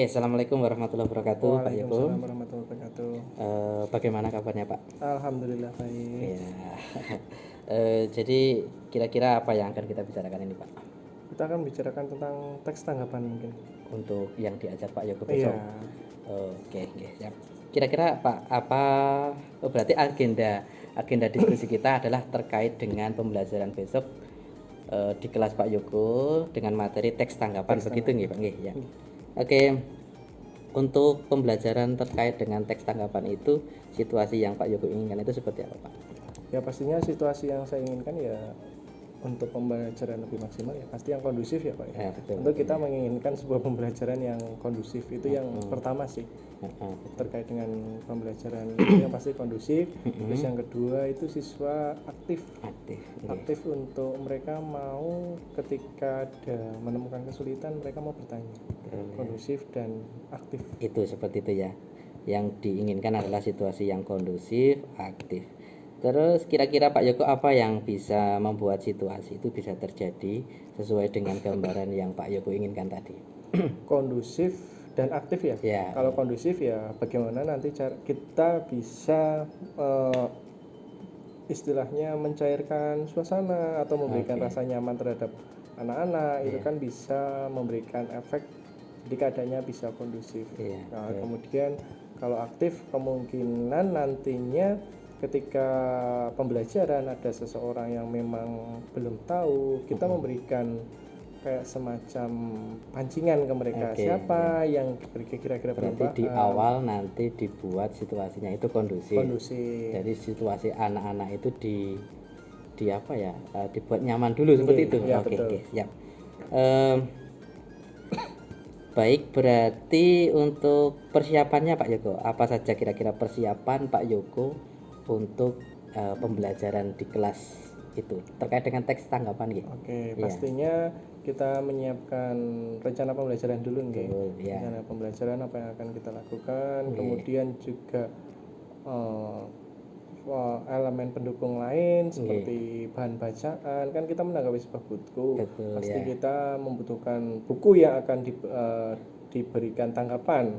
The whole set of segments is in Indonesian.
Oke, assalamualaikum warahmatullahi wabarakatuh, Pak Yoko. Waalaikumsalam warahmatullahi wabarakatuh. Bagaimana kabarnya, Pak? Alhamdulillah baik. Ya, jadi kira-kira apa yang akan kita bicarakan ini, Pak? Kita akan bicarakan tentang teks tanggapan mungkin. Untuk yang diajak Pak Yoko Iya. besok. Oke, siap. Kira-kira berarti agenda diskusi kita adalah terkait dengan pembelajaran besok di kelas Pak Yoko dengan materi teks tanggapan, begitu nggih, Pak? Nggih, ya. Oke. Untuk pembelajaran terkait dengan teks tanggapan itu, situasi yang Pak Yoko inginkan itu seperti apa, Pak? Ya pastinya situasi yang saya inginkan ya untuk pembelajaran lebih maksimal ya pasti yang kondusif ya Pak ya. Betul. Tentu kita menginginkan sebuah pembelajaran yang kondusif itu yang pertama sih. Betul. Terkait dengan pembelajaran itu yang pasti kondusif. Terus yang kedua itu siswa aktif untuk mereka mau ketika ada menemukan kesulitan mereka mau bertanya. Kondusif dan aktif. Itu seperti itu ya. Yang diinginkan adalah situasi yang kondusif, aktif. Terus kira-kira Pak Yoko apa yang bisa membuat situasi itu bisa terjadi sesuai dengan gambaran yang Pak Yoko inginkan tadi? Kondusif dan aktif ya. Kalau kondusif ya bagaimana nanti cara kita bisa istilahnya mencairkan suasana atau memberikan rasa nyaman terhadap anak-anak itu kan bisa memberikan efek jadi keadaannya bisa kondusif. Nah, kemudian kalau aktif kemungkinan nantinya ketika pembelajaran ada seseorang yang memang belum tahu kita memberikan kayak semacam pancingan ke mereka siapa yang kira-kira berarti di awal nanti dibuat situasinya itu kondusif. Jadi situasi anak-anak itu dibuat nyaman dulu seperti itu. Oke, siap. Baik, berarti untuk persiapannya Pak Yoko, apa saja kira-kira persiapan Pak Yoko untuk pembelajaran di kelas itu terkait dengan teks tanggapan gitu? Oke, pastinya kita menyiapkan rencana pembelajaran dulu rencana pembelajaran apa yang akan kita lakukan, kemudian juga elemen pendukung lain seperti bahan bacaan kan kita menanggapi sebuah buku. Pasti kita membutuhkan buku yang akan diberikan tanggapan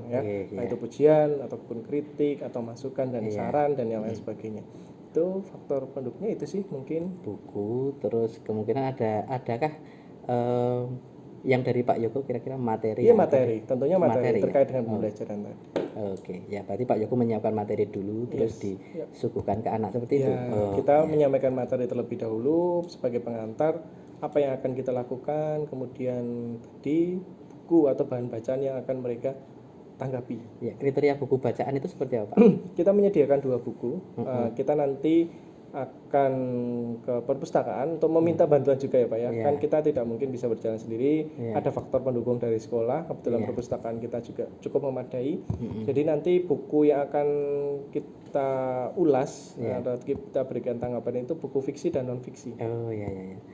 itu pujian ataupun kritik atau masukan dan saran dan yang lain sebagainya. Itu faktor pendukungnya itu sih mungkin buku. Terus kemungkinan adakah yang dari Pak Yoko kira-kira materi? Iya materi, tentunya materi terkait dengan pembelajaran tadi. Oke, ya berarti Pak Yoko menyiapkan materi dulu terus disuguhkan ke anak seperti itu. Kita menyampaikan materi terlebih dahulu sebagai pengantar apa yang akan kita lakukan, kemudian tadi buku atau bahan bacaan yang akan mereka tanggapi. Ya, kriteria buku bacaan itu seperti apa, Pak? Kita menyediakan 2 buku. Kita nanti akan ke perpustakaan untuk meminta bantuan juga ya Pak ya. Kan kita tidak mungkin bisa berjalan sendiri. Ada faktor pendukung dari sekolah. Kebetulan perpustakaan kita juga cukup memadai. Jadi nanti buku yang akan kita ulas atau kita berikan tanggapan itu buku fiksi dan non fiksi.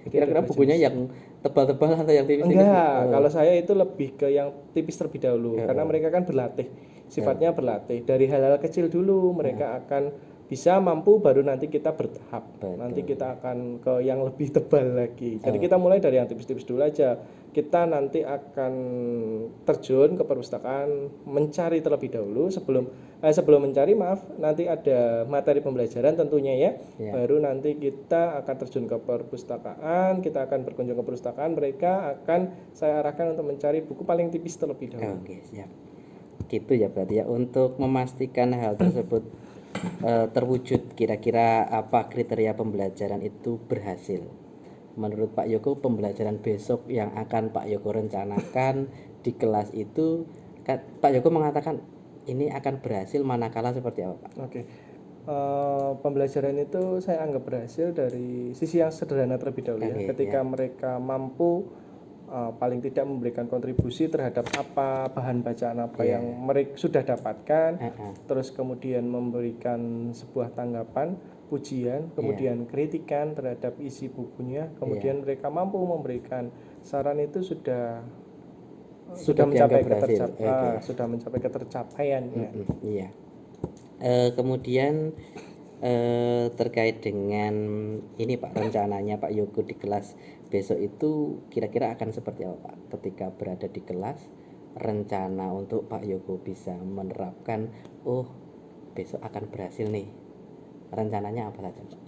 Kira-kira bukunya yang tebal-tebal atau yang tipis? Enggak, kalau saya itu lebih ke yang tipis terlebih dahulu karena mereka kan berlatih. Sifatnya berlatih. Dari hal-hal kecil dulu mereka akan bisa mampu baru nanti kita bertahap. Nanti kita akan ke yang lebih tebal lagi. Jadi kita mulai dari yang tipis-tipis dulu aja. Kita nanti akan terjun ke perpustakaan mencari terlebih dahulu sebelum mencari nanti ada materi pembelajaran tentunya ya. Baru nanti kita akan terjun ke perpustakaan, kita akan berkunjung ke perpustakaan, mereka akan saya arahkan untuk mencari buku paling tipis terlebih dahulu. Oke, siap. Gitu ya berarti ya. Untuk memastikan hal tersebut terwujud, kira-kira apa kriteria pembelajaran itu berhasil? Menurut Pak Yoko, pembelajaran besok yang akan Pak Yoko rencanakan di kelas itu, Pak Yoko mengatakan ini akan berhasil manakala seperti apa, Pak? Oke. Pembelajaran itu saya anggap berhasil dari sisi yang sederhana terlebih dahulu ya. Ketika mereka mampu paling tidak memberikan kontribusi terhadap apa bahan bacaan apa yang mereka sudah dapatkan, terus kemudian memberikan sebuah tanggapan, pujian, kemudian kritikan terhadap isi bukunya, kemudian mereka mampu memberikan saran itu sudah mencapai ketercapaian ya. Kemudian terkait dengan ini Pak, rencananya Pak Yoko di kelas besok itu kira-kira akan seperti apa Pak ketika berada di kelas? rencana untuk Pak Yoko bisa menerapkan, oh besok akan berhasil nih, rencananya apa saja Pak?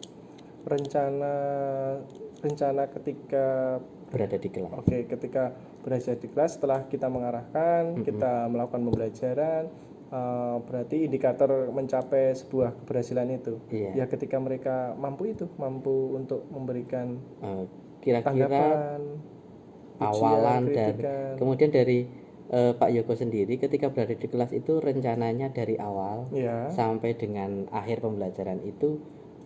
Rencana ketika Berada di kelas. ketika berada di kelas, setelah kita mengarahkan, kita melakukan pembelajaran, berarti indikator mencapai sebuah keberhasilan itu Iya. ya ketika mereka mampu untuk memberikan Kira-kira tanggapan, awalan dan kritikan. kemudian dari Pak Yoko sendiri ketika berada di kelas itu rencananya dari awal Ya, sampai dengan akhir pembelajaran itu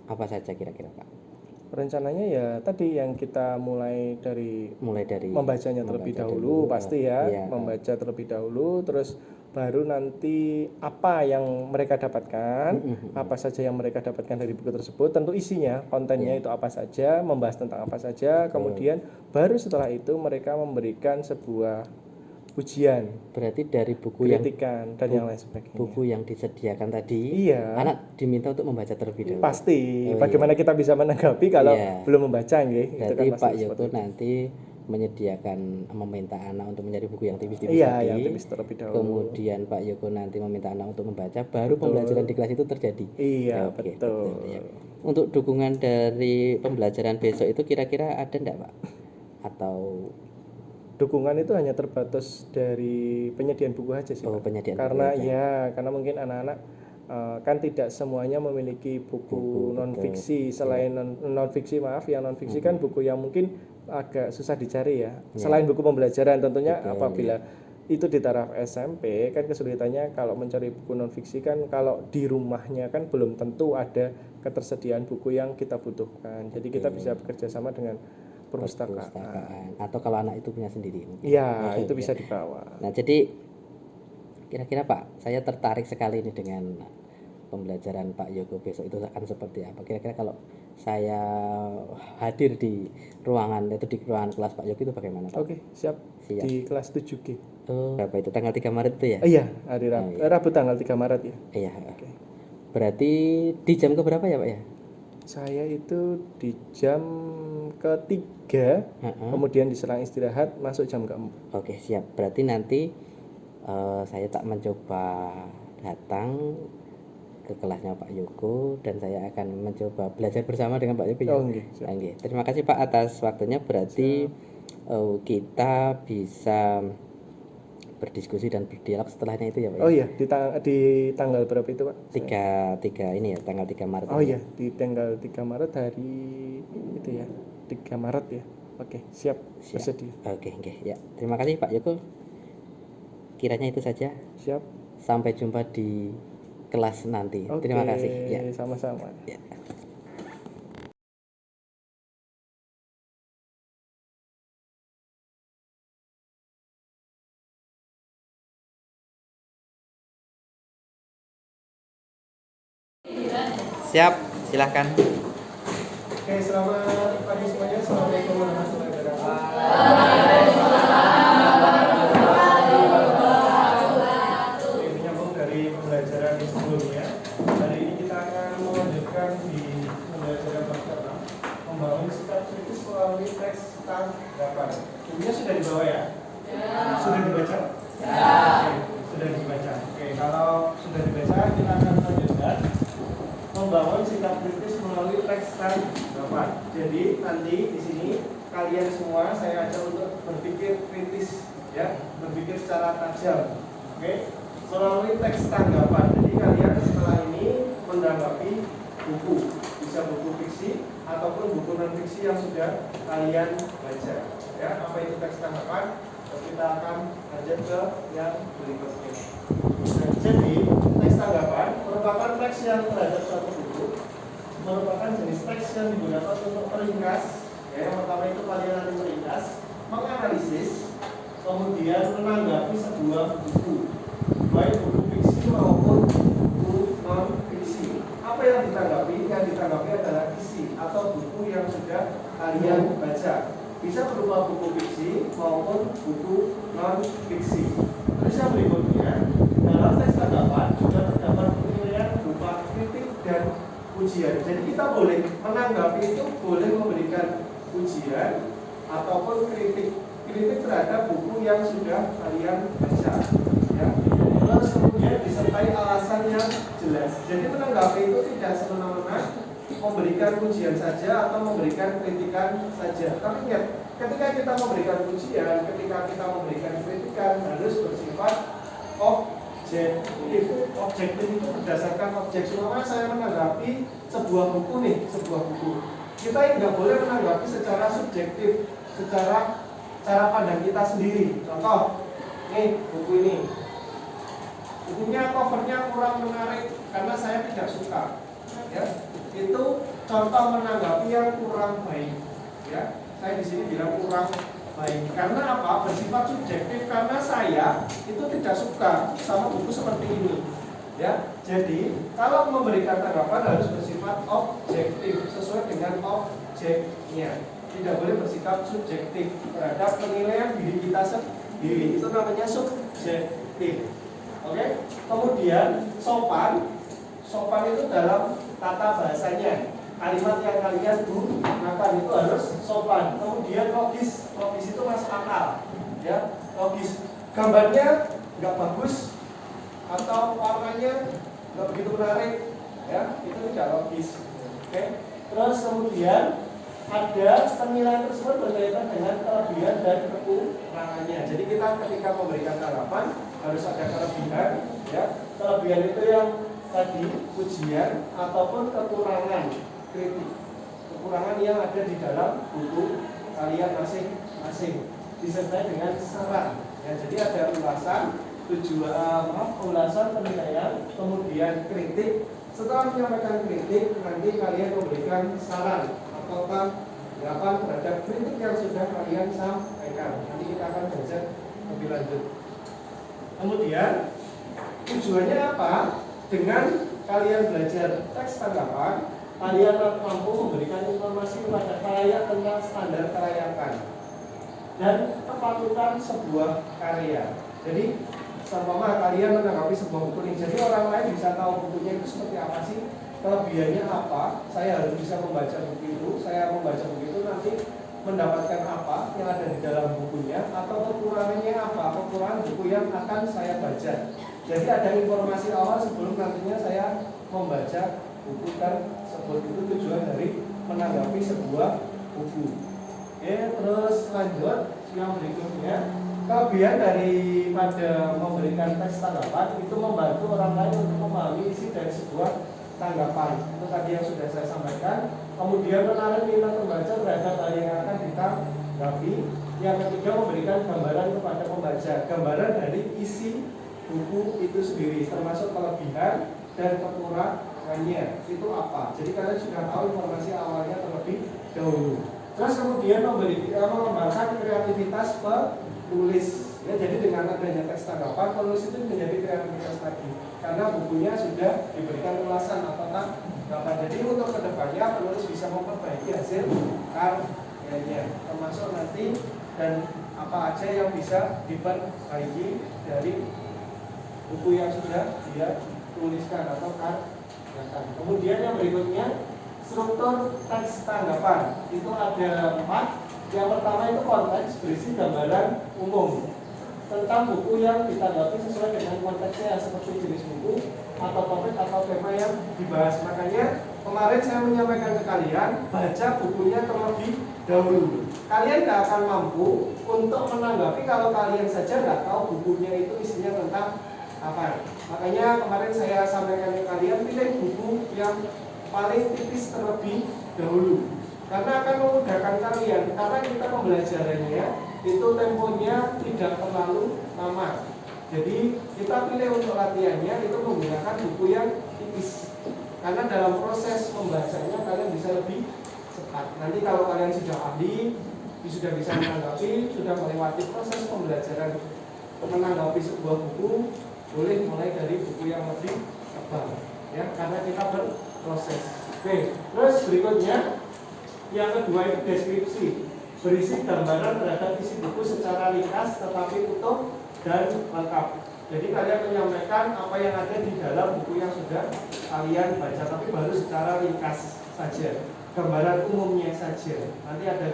apa saja kira-kira Pak? rencananya ya tadi yang kita mulai dari membacanya terlebih dahulu, pasti ya, iya, membaca terlebih dahulu, terus baru nanti apa yang mereka dapatkan, apa saja yang mereka dapatkan dari buku tersebut, tentu isinya, kontennya itu apa saja, membahas tentang apa saja, kemudian baru setelah itu mereka memberikan sebuah ujian, berarti dari buku kritikan dan yang lain sebagainya. buku yang disediakan tadi, Iya, anak diminta untuk membaca terlebih dahulu. pasti. Bagaimana kita bisa menanggapi kalau belum membaca, nggih? Berarti Pak Yoko nanti menyediakan, meminta anak untuk mencari buku yang tipis-tipis Iya, tadi. yang tipis terlebih dahulu. Kemudian Pak Yoko nanti meminta anak untuk membaca, baru pembelajaran di kelas itu terjadi. Iya, Oke, betul. ya. Untuk dukungan dari pembelajaran besok itu kira-kira ada enggak Pak? Atau dukungan itu hanya terbatas dari penyediaan buku aja sih, Pak. penyediaan Karena buku aja. karena mungkin anak-anak kan tidak semuanya memiliki buku non fiksi. Selain non fiksi, yang non fiksi kan buku yang mungkin agak susah dicari ya. Selain buku pembelajaran tentunya, apabila itu di taraf SMP kan kesulitannya kalau mencari buku non fiksi kan, kalau di rumahnya kan belum tentu ada ketersediaan buku yang kita butuhkan. Jadi kita bisa bekerja sama dengan perpustakaan. Atau kalau anak itu punya sendiri. Iya, itu bisa dibawa. Nah, jadi kira-kira Pak, saya tertarik sekali ini dengan pembelajaran Pak Yoko besok itu akan seperti apa. Kira-kira kalau saya hadir di ruangan itu, di ruangan kelas Pak Yoko itu bagaimana Pak? Oke, siap. Di kelas 7G. Berapa itu? Tanggal 3 Maret itu ya? Iya, hari Rabu tanggal 3 Maret ya. Iya. Oke. Berarti di jam keberapa ya Pak ya? Saya itu di jam ketiga, kemudian diselang istirahat masuk jam keempat. Oke, siap. Berarti nanti saya tak mencoba datang ke kelasnya Pak Yoko dan saya akan mencoba belajar bersama dengan Pak Yoko ya. Oke. Terima kasih Pak atas waktunya. Berarti kita bisa berdiskusi dan berdialog setelahnya itu ya Pak. Oh iya, di tanggal berapa itu Pak? Tiga ini ya, tanggal 3 Maret. Oh iya, di tanggal 3 Maret hari itu ya. 3 Maret ya. Oke, siap. Bersedia. Oke, ya. Terima kasih Pak Yoko. Kiranya itu saja. Siap. Sampai jumpa di kelas nanti. Terima kasih. Ya. Sama-sama. Ya. Siap, silahkan. Oke, selamat pagi semuanya. Assalamualaikum warahmatullahi wabarakatuh. Menyambung dari pembelajaran sebelumnya, hari ini kita akan melanjutkan di pembelajaran bab 6, membangun sikap kritis melalui teks tanggapan. Bukunya sudah dibawa ya? Sudah dibaca? Oke, sudah dibaca. Oke, kalau sudah dibaca kita akan lanjutkan membangun sikap kritis melalui teks tanggapan. Jadi nanti di sini kalian semua saya ajak untuk berpikir kritis, ya, berpikir secara tajam, oke, melalui teks tanggapan. Jadi kalian setelah ini menanggapi buku, bisa buku fiksi ataupun buku non fiksi yang sudah kalian baca. Ya, apa itu teks tanggapan? Kita akan lanjut ke yang berikutnya. Nah, jadi teks tanggapan merupakan teks yang terhadap suatu buku, merupakan jenis teks yang digunakan untuk meringkas. Ya, yang pertama itu kalian nanti meringkas, menganalisis, kemudian menanggapi sebuah buku, baik buku fiksi maupun buku non fiksi. Apa yang ditanggapi? Yang ditanggapi adalah isi atau buku yang sudah kalian baca. Bisa berupa buku fiksi maupun buku non fiksi. Terus yang berikutnya, dalam teks tanggapan juga terdapat penilaian berupa kritik dan ujian. Jadi kita boleh menanggapi itu, boleh memberikan ujian ataupun kritik kritik terhadap buku yang sudah kalian baca, ya. Terus kemudian disertai alasan yang jelas. Jadi menanggapi itu tidak semena-mena memberikan pujian saja atau memberikan kritikan saja. Tapi ingat, ketika kita memberikan pujian, ketika kita memberikan kritikan harus bersifat objektif. Objektif itu berdasarkan objek. Selama saya menanggapi sebuah buku nih, sebuah buku, kita nggak boleh menanggapi secara subjektif, secara cara pandang kita sendiri. Contoh, nih buku ini, bukunya covernya kurang menarik karena saya tidak suka, ya. Itu contoh menanggapi yang kurang baik, ya. Saya di sini bilang kurang baik karena apa? Bersifat subjektif karena saya itu tidak suka sama buku seperti ini, ya. Jadi kalau memberikan tanggapan harus bersifat objektif sesuai dengan objeknya. Tidak boleh bersikap subjektif terhadap penilaian diri kita sendiri. Itu namanya subjektif. Oke? Kemudian sopan. Sopan itu dalam tata bahasanya. Kalimat yang kalian gunakan itu harus sopan. Kemudian logis. Logis itu masuk akal. Ya, logis. Gambarnya nggak bagus atau warnanya nggak begitu menarik, ya, itu tidak logis. Oke? Terus kemudian ada penilaian tersebut berkaitan dengan kelebihan dan kekurangannya. Jadi kita ketika memberikan tanggapan harus ada kelebihan, ya. Kelebihan itu yang tadi pujian ataupun kekurangan kritik. Kekurangan yang ada di dalam buku kalian masing-masing disertai dengan saran. Ya, jadi ada ulasan, ulasan penilaian, kemudian kritik. Setelah menyampaikan kritik, nanti kalian memberikan saran atau tanggapan terhadap kritik yang sudah kalian sampaikan. Nanti kita akan belajar lebih lanjut. Kemudian tujuannya apa? Dengan kalian belajar teks tanggapan, kalian mampu memberikan informasi kepada khalayak tentang standar kelayakan dan kepatutan sebuah karya. Jadi seumpama kalian menanggapi sebuah buku ini, jadi orang lain bisa tahu bukunya itu seperti apa sih, kelebihannya apa, saya harus bisa membaca buku itu, saya membaca buku itu nanti mendapatkan apa yang ada di dalam bukunya, atau kekurangannya apa, kekurangan buku yang akan saya baca. Jadi ada informasi awal sebelum nantinya saya membaca buku tersebut. Itu tujuan dari menanggapi sebuah buku. Oke, terus lanjut yang berikutnya. Kelebihan daripada memberikan teks tanggapan itu membantu orang lain untuk memahami isi dari sebuah tanggapan. Itu tadi yang sudah saya sampaikan. Kemudian menarik minat pembaca terhadap hal yang akan ditanggapi. Yang ketiga, memberikan gambaran kepada pembaca, gambaran dari isi buku itu sendiri, termasuk kelebihan dan kekurangannya itu apa. Jadi kalian sudah tahu informasi awalnya terlebih dahulu. Terus kemudian mengembangkan kreativitas penulis. Ya, jadi dengan adanya teks tanggapan, penulis itu menjadi kreativitas lagi karena bukunya sudah diberikan ulasan atau tanggapan. Jadi untuk kedepannya penulis bisa memperbaiki hasil karyanya, termasuk nanti dan apa aja yang bisa diperbaiki dari buku yang sudah dia tuliskan atau karyakan. Kemudian yang berikutnya, struktur teks tanggapan itu ada 4. Yang pertama itu konteks, berisi gambaran umum tentang buku yang ditanggapi sesuai dengan konteksnya, seperti jenis buku atau topik atau tema yang dibahas. Makanya kemarin saya menyampaikan ke kalian, baca bukunya terlebih dahulu. Kalian tidak akan mampu untuk menanggapi kalau kalian saja nggak tahu bukunya itu isinya tentang apa. Makanya kemarin saya sampaikan ke kalian, pilih buku yang paling tipis terlebih dahulu, karena akan memudahkan kalian. Karena kita pembelajarannya itu temponya tidak terlalu lama. Jadi kita pilih untuk latihannya itu menggunakan buku yang tipis. Karena dalam proses membacanya kalian bisa lebih cepat. Nanti kalau kalian sudah ahli, sudah bisa menanggapi, sudah melewati proses pembelajaran menanggapi sebuah buku, boleh mulai dari buku yang lebih tebal, ya, karena kita berproses. Oke, terus berikutnya yang kedua itu deskripsi, berisi gambaran terhadap isi buku secara ringkas tetapi utuh dan lengkap. Jadi kalian menyampaikan apa yang ada di dalam buku yang sudah kalian baca, tapi baru secara ringkas saja, gambaran umumnya saja. Nanti ada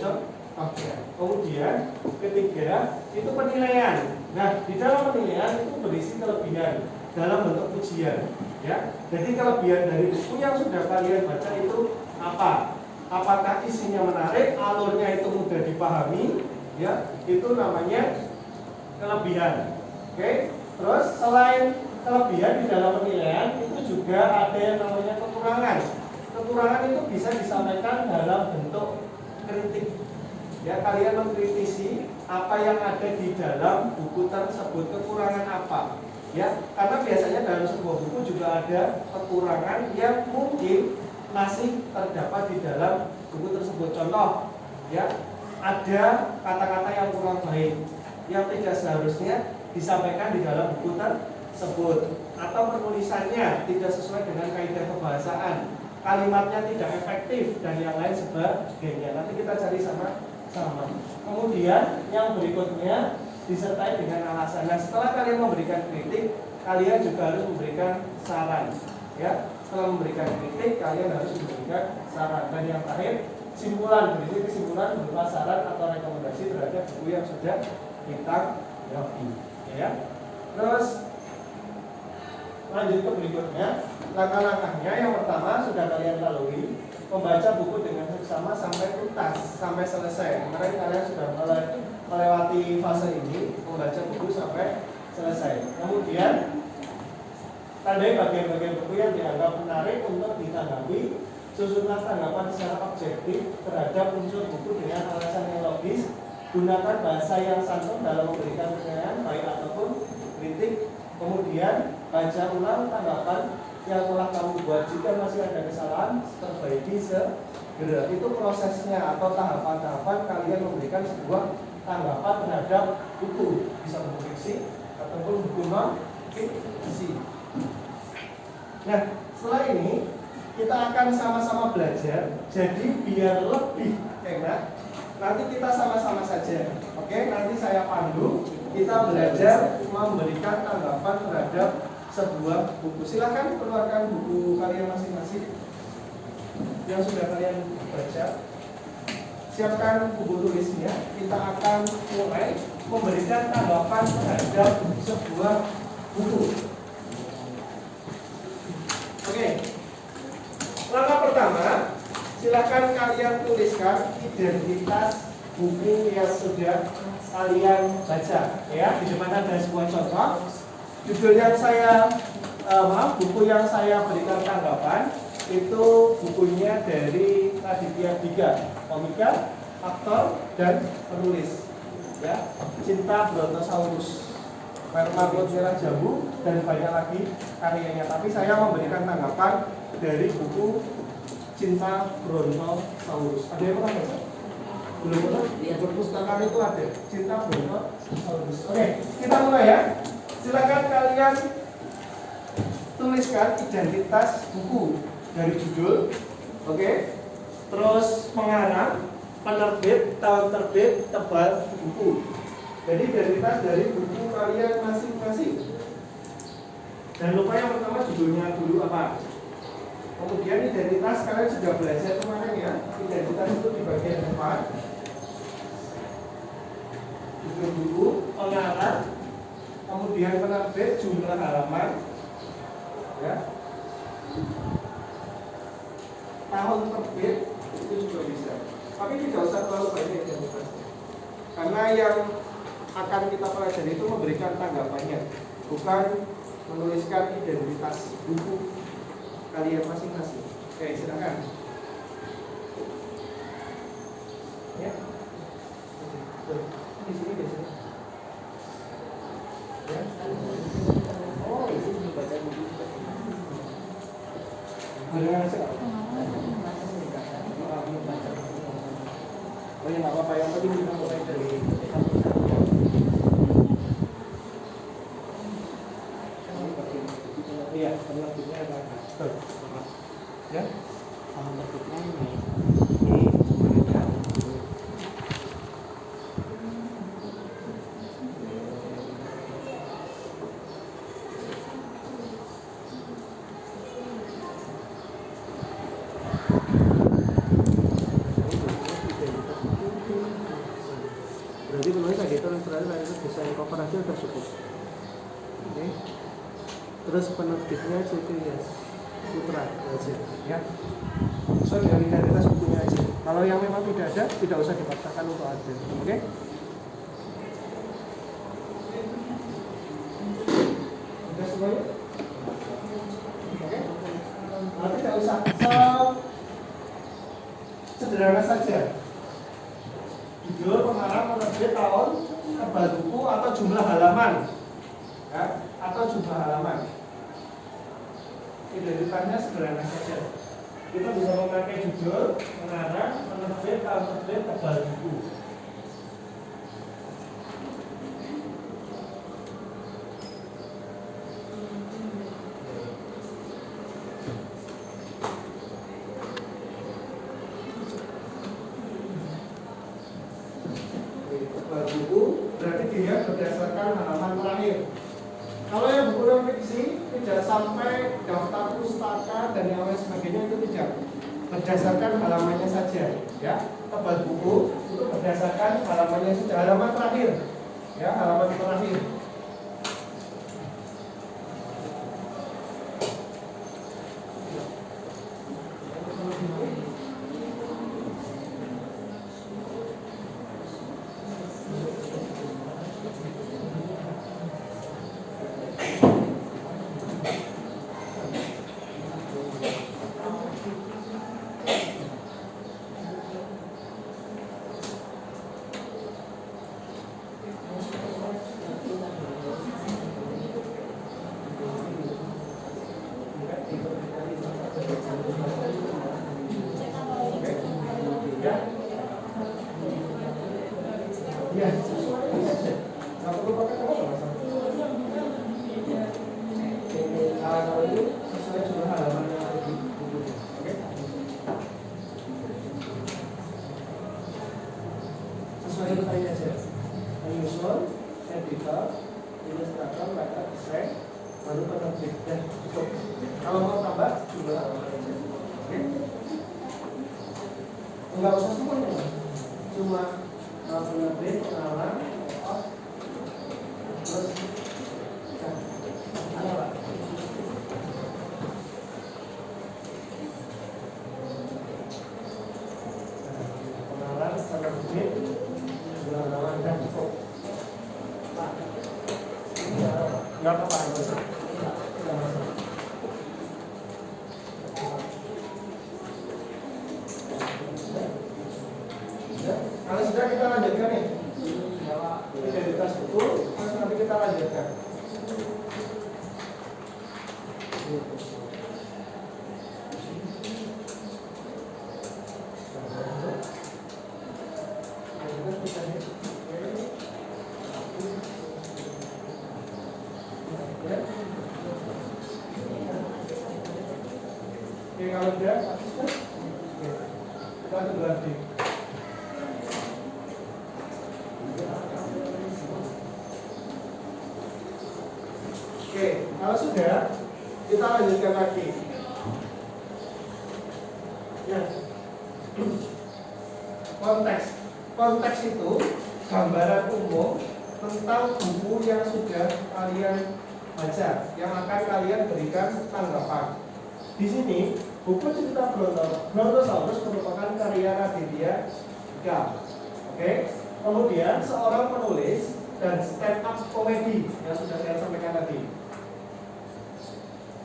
Oke. Kemudian ketiga itu penilaian. Nah, di dalam penilaian itu berisi kelebihan dalam bentuk pujian, ya. Jadi kelebihan dari buku yang sudah kalian baca itu apa? Apakah isinya menarik, alurnya itu mudah dipahami, ya? Itu namanya kelebihan. Oke. Terus selain kelebihan di dalam penilaian itu juga ada yang namanya kekurangan. Kekurangan itu bisa disampaikan dalam bentuk kritik. Ya, kalian mengkritisi apa yang ada di dalam buku tersebut, kekurangan apa. Ya, karena biasanya dalam sebuah buku juga ada kekurangan yang mungkin masih terdapat di dalam buku tersebut. Contoh, ya, ada kata-kata yang kurang baik yang tidak seharusnya disampaikan di dalam buku tersebut, atau penulisannya tidak sesuai dengan kaidah kebahasaan, kalimatnya tidak efektif dan yang lain sebagainya. Nanti kita cari sama. Kemudian yang berikutnya disertai dengan alasan. Nah, setelah kalian memberikan kritik, kalian juga harus memberikan saran. Ya, setelah memberikan kritik, kalian harus memberikan saran. Dan yang terakhir, kesimpulan berupa saran atau rekomendasi terhadap buku yang sudah kita tanggapi. Ya. Terus lanjut ke berikutnya, langkah-langkahnya. Yang pertama sudah kalian lalui, membaca buku dengan seksama sampai tuntas, sampai selesai. Kemarin kalian sudah melewati fase ini, membaca buku sampai selesai. Kemudian tandai bagian-bagian buku yang dianggap menarik untuk ditanggapi. Susunlah tanggapan secara objektif terhadap unsur buku dengan alasan yang logis. Gunakan bahasa yang santun dalam memberikan penilaian baik ataupun kritik. Kemudian baca ulang tanggapan yang telah kamu buat. Jika masih ada kesalahan, perbaiki segera. Itu prosesnya atau tahapan-tahapan kalian memberikan sebuah tanggapan terhadap buku, bisa buku fiksi ataupun buku non fiksi. Nah, setelah ini kita akan sama-sama belajar. Jadi biar lebih enak, nanti kita sama-sama saja. Oke, nanti saya pandu. Kita belajar memberikan tanggapan terhadap sebuah buku. Silakan keluarkan buku kalian masing-masing yang sudah kalian baca. Siapkan buku tulisnya. Kita akan mulai memberikan tanggapan terhadap sebuah buku. Oke. Langkah pertama, silakan kalian tuliskan identitas buku yang sudah kalian baca. Ya, di depan ada sebuah contoh. Judul yang buku yang saya berikan tanggapan itu bukunya dari Raditya Dika, komika, aktor dan penulis. Ya, Cinta Brontosaurus, Marmut Merah Jambu dan banyak lagi karyanya. Tapi saya memberikan tanggapan dari buku Cinta Brontosaurus. Ada yang pernah baca? Belum pernah? Di perpustakaan itu ada Cinta Brontosaurus. Oke, kita mulai ya. Silakan kalian tuliskan identitas buku dari judul, oke? Terus pengarang, penerbit, tahun terbit, tebal buku. Jadi identitas dari buku kalian masing-masing. Dan lupa yang pertama judulnya dulu apa? Kemudian identitas kalian sudah belajar kemarin ya. Identitas itu di bagian depan. Judul buku, pengarang, kemudian penerbit, jumlah halaman, ya, tahun terbit itu juga bisa. Tapi tidak usah terlalu banyak identitasnya, karena yang akan kita pelajari itu memberikan tanggapannya, bukan menuliskan identitas buku kalian masing-masing. Oke, silakan. Ya, di sini biasanya. Ya. Oh, itu dibaca buku. Ada nggak? Oh ya, nggak apa-apa, yang penting kita mulai dari iya, penerbitnya ada. Ya, penerbitnya ini. Terus penerbitnya CVS Putra Gazet ya. Sesuai dengan identitas bukunya aja. Kalau yang memang tidak ada, tidak usah dipaksakan untuk ada. Oke? Sudah semuanya? Oke? Nah, tidak usah. Sederhana saja. Judul, pengarang, penerbit, tahun, tebal buku atau jumlah halaman. Ya, atau jumlah halaman. Identitasnya sederhana saja. Kita bisa memakai judul, pengarang, penerbit, tahun terbit, tebal buku. Tebal buku berarti dia berdasarkan halaman terakhir. Kalau yang buku non fiksi tidak sampai daftar pustaka dan yang lain sebagainya, itu tidak, berdasarkan halamannya saja ya. Tebal buku itu berdasarkan halamannya saja, halaman terakhir ya, halaman terakhir. Ya, sesuai saja. Nggak perlu pakai apa-apa. Kalau itu sesuai jumlah halaman yang ada di buku. Oke? Sesuai itu aja. Menyusun, editor, ilustrator, writer, desain, baru penerbit dan cukup. Kalau mau tambah jumlah halaman aja. Oke? Enggak usah semuanya, cuma penerbit, pengarang, terus ada apa? Pengarang, penerbit, jumlah halaman dan cukup. Enggak apa-apa, enggak usah. Kalau sudah, kita lanjutkan nih. Identitas buku, terus nanti kita lanjutkan. Oke, kalau sudah, kita tunggu lagi. Oke, kalau sudah, kita lanjutkan lagi. Ya. Konteks itu gambaran umum tentang buku yang sudah kalian baca, yang akan kalian berikan tanggapan. Di sini, buku cerita Brontosaurus merupakan karya Raditya Dika. Oke. Kemudian seorang penulis dan stand up komedi yang sudah saya sampaikan tadi.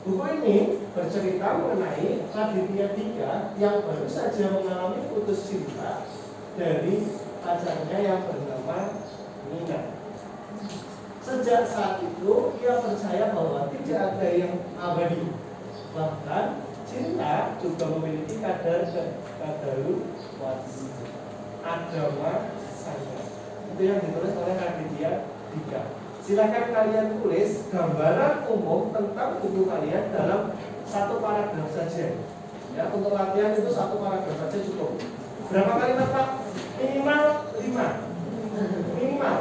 Buku ini bercerita mengenai Raditya Dika yang baru saja mengalami putus cinta dari pacarnya yang bernama Nina. Sejak saat itu ia percaya bahwa tidak ada yang abadi, bahkan cinta juga memiliki kadar agama saya. Itu yang ditulis oleh Raditya Dika. Silakan kalian tulis gambaran umum tentang buku kalian dalam satu paragraf saja. Ya, untuk latihan itu satu paragraf saja cukup. Berapa kalimat, Pak? Minimal 5. Minimal.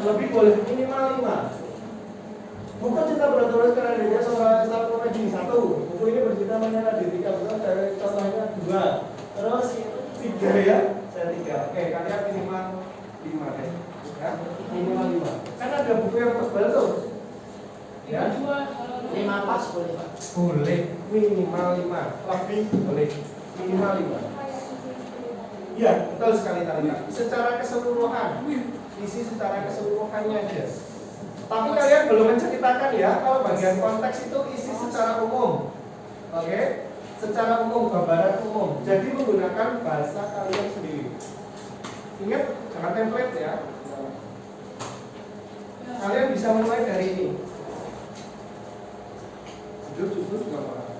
Lebih boleh minimal 5. Buku cerita Brontosaurus karena dia seorang stand up komedi 1. Buku ini bercerita mengenai Raditya Dika, dari contohnya 2. Terus 3 ya. Saya 3. Oke, kalian minimal 5 deh. Ya, minimal 5. Kan ada buku yang tebal tuh. Ya, 5 pas boleh Pak. boleh minimal 5, lebih boleh minimal 5. Iya, betul sekali Talita. Secara keseluruhan, isi secara keseluruhannya aja. Tapi kalian belum menceritakan ya, kalau bagian konteks itu isi secara umum. Oke? Secara umum, gambaran umum. Jadi menggunakan bahasa kalian sendiri. Ingat, jangan template ya. Kalian bisa mulai dari ini. Jujur juga apa?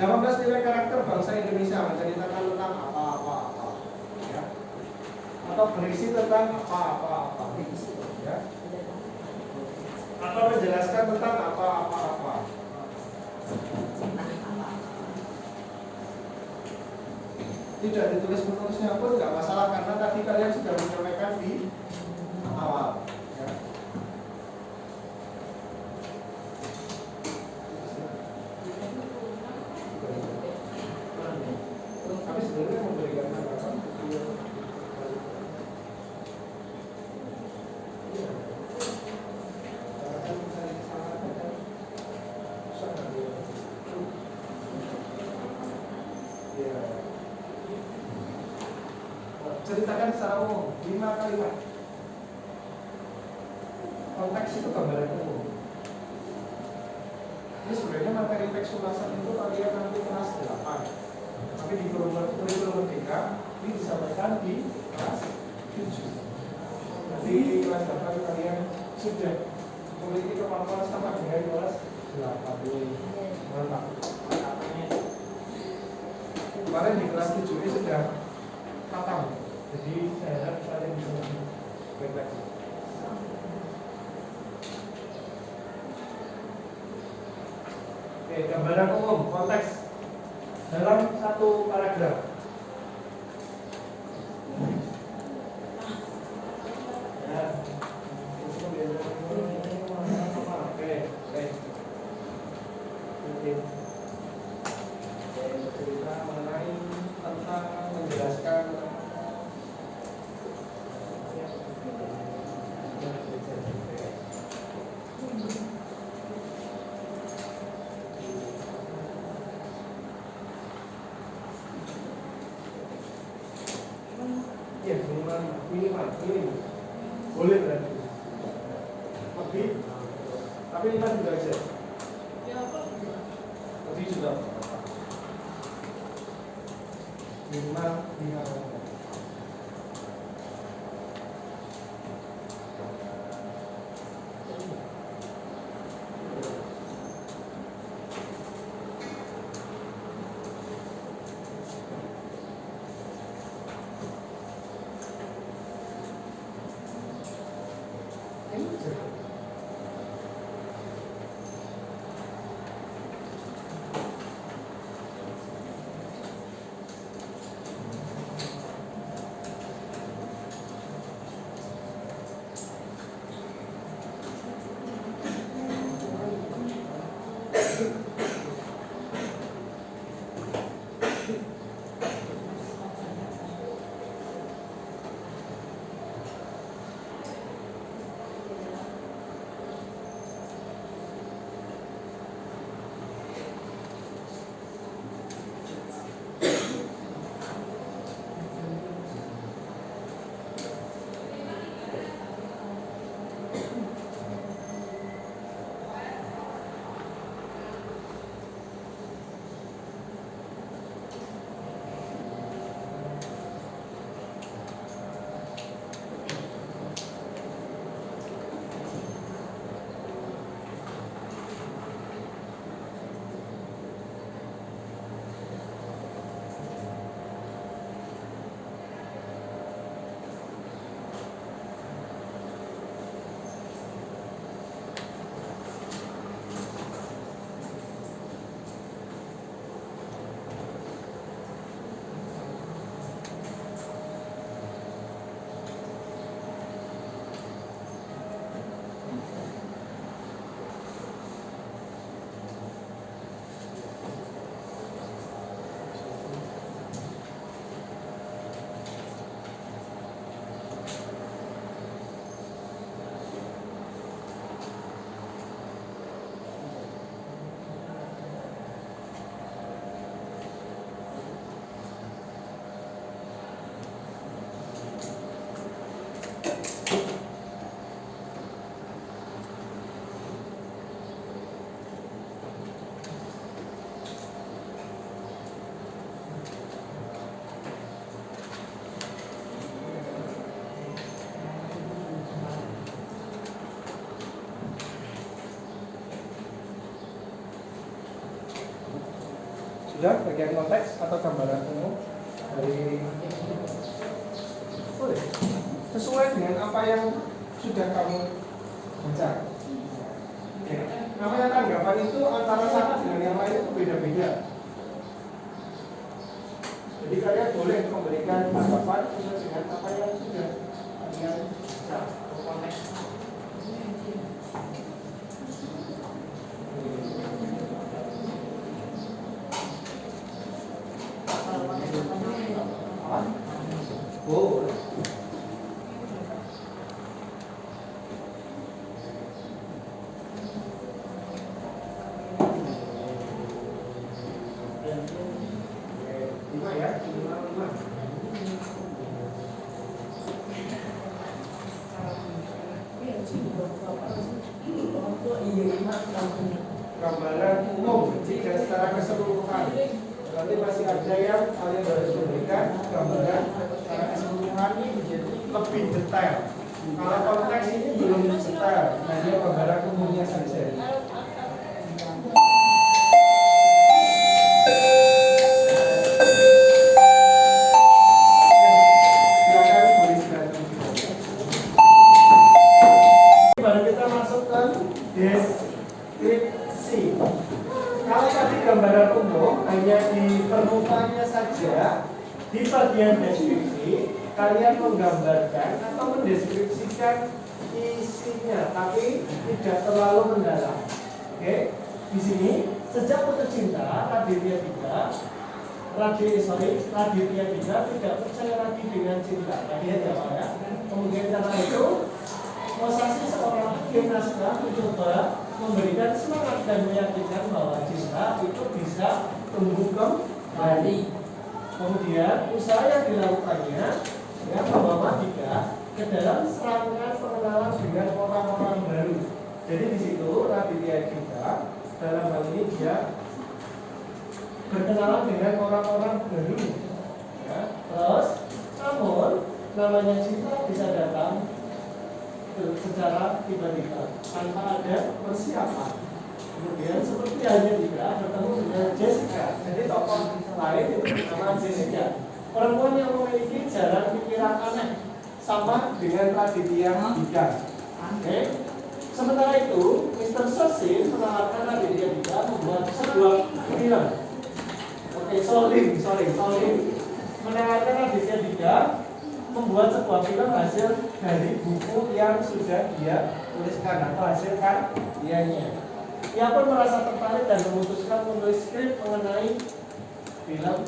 18 nilai karakter bangsa Indonesia menceritakan tentang apa-apa-apa, ya. Atau berisi tentang apa-apa-apa, ya. Atau menjelaskan tentang apa-apa-apa. Tidak ditulis penulisnya pun nggak masalah karena tadi kalian sudah menyampaikan di awal. Ya. Tapi sebenarnya memberikan tanggapan. Ceritakan secara umum 5 kalimat. Konteks itu gambaran umum. Ini sebenarnya materi teks ulasan itu kalian nanti kelas 8. Tapi di kurikulum merdeka ini disampaikan di kelas 7. Nanti di kelas 8 kalian sudah memiliki kemampuan sama dengan kelas 8. Mantap. Kemarin di kelas 7 ini sudah matang. Jadi saya harap kalian bisa lebih baik. Oke, gambaran umum, konteks dalam satu paragraf. Ya. Oke. Cerita mengenai tentang menjelaskan ya minimal boleh berarti lebih tapi 5 juga aja lebih juga 5 Sudah bagian konteks atau gambaran umum dari boleh sesuai dengan apa yang sudah kamu baca. Oke. Namanya tanggapan itu antara satu dengan yang lain itu beda-beda. Jadi kalian boleh memberikan tanggapan sesuai dengan apa yang sudah kalian baca. Konteks. Boleh. Lima ya, lima. Gambaran umum jika secara keseluruhan. Nanti masih ada yang kalian harus memberikan gambaran secara keseluruhan lebih detail. Kalau konteks ini belum detail, hanya gambaran umumnya saja. Baru kita masukkan deskripsi. Kalau tadi gambaran umum hanya di permukaannya saja, di bagian deskripsi kalian menggambarkan atau mendeskripsikan isinya, tapi tidak terlalu mendalam. Oke, di sini sejak putus cinta Raditya Dika tidak percaya lagi dengan cinta. Tadi ya jawabannya. Kemudian karena itu Kosasih seorang hakim naskah mencoba memberikan semangat dan meyakinkan bahwa cinta itu bisa tumbuh kembali. Kemudian usaha yang dilakukannya yang membawa Dika ke dalam serangkaian pengenalan dengan orang-orang baru. Jadi di situ Raditya Dika dalam hal ini dia berkenalan dengan orang-orang baru. Ya. Terus, namun namanya cinta bisa datang secara tiba-tiba tanpa ada persiapan. Kemudian seperti hanya Dika bertemu dengan Jessica. Jadi tokoh lain itu bernama Jessica. Perempuan yang memiliki jalan pikiran aneh sama dengan Raditya Dika. Oke. Sementara itu, Mr. Sosin menawarkan Raditya Dika membuat sebuah film. Oke, Solim menawarkan Raditya Dika membuat sebuah film hasil dari buku yang sudah dia tuliskan atau hasil karyanya. Ia pun merasa tertarik dan memutuskan menulis skrip mengenai film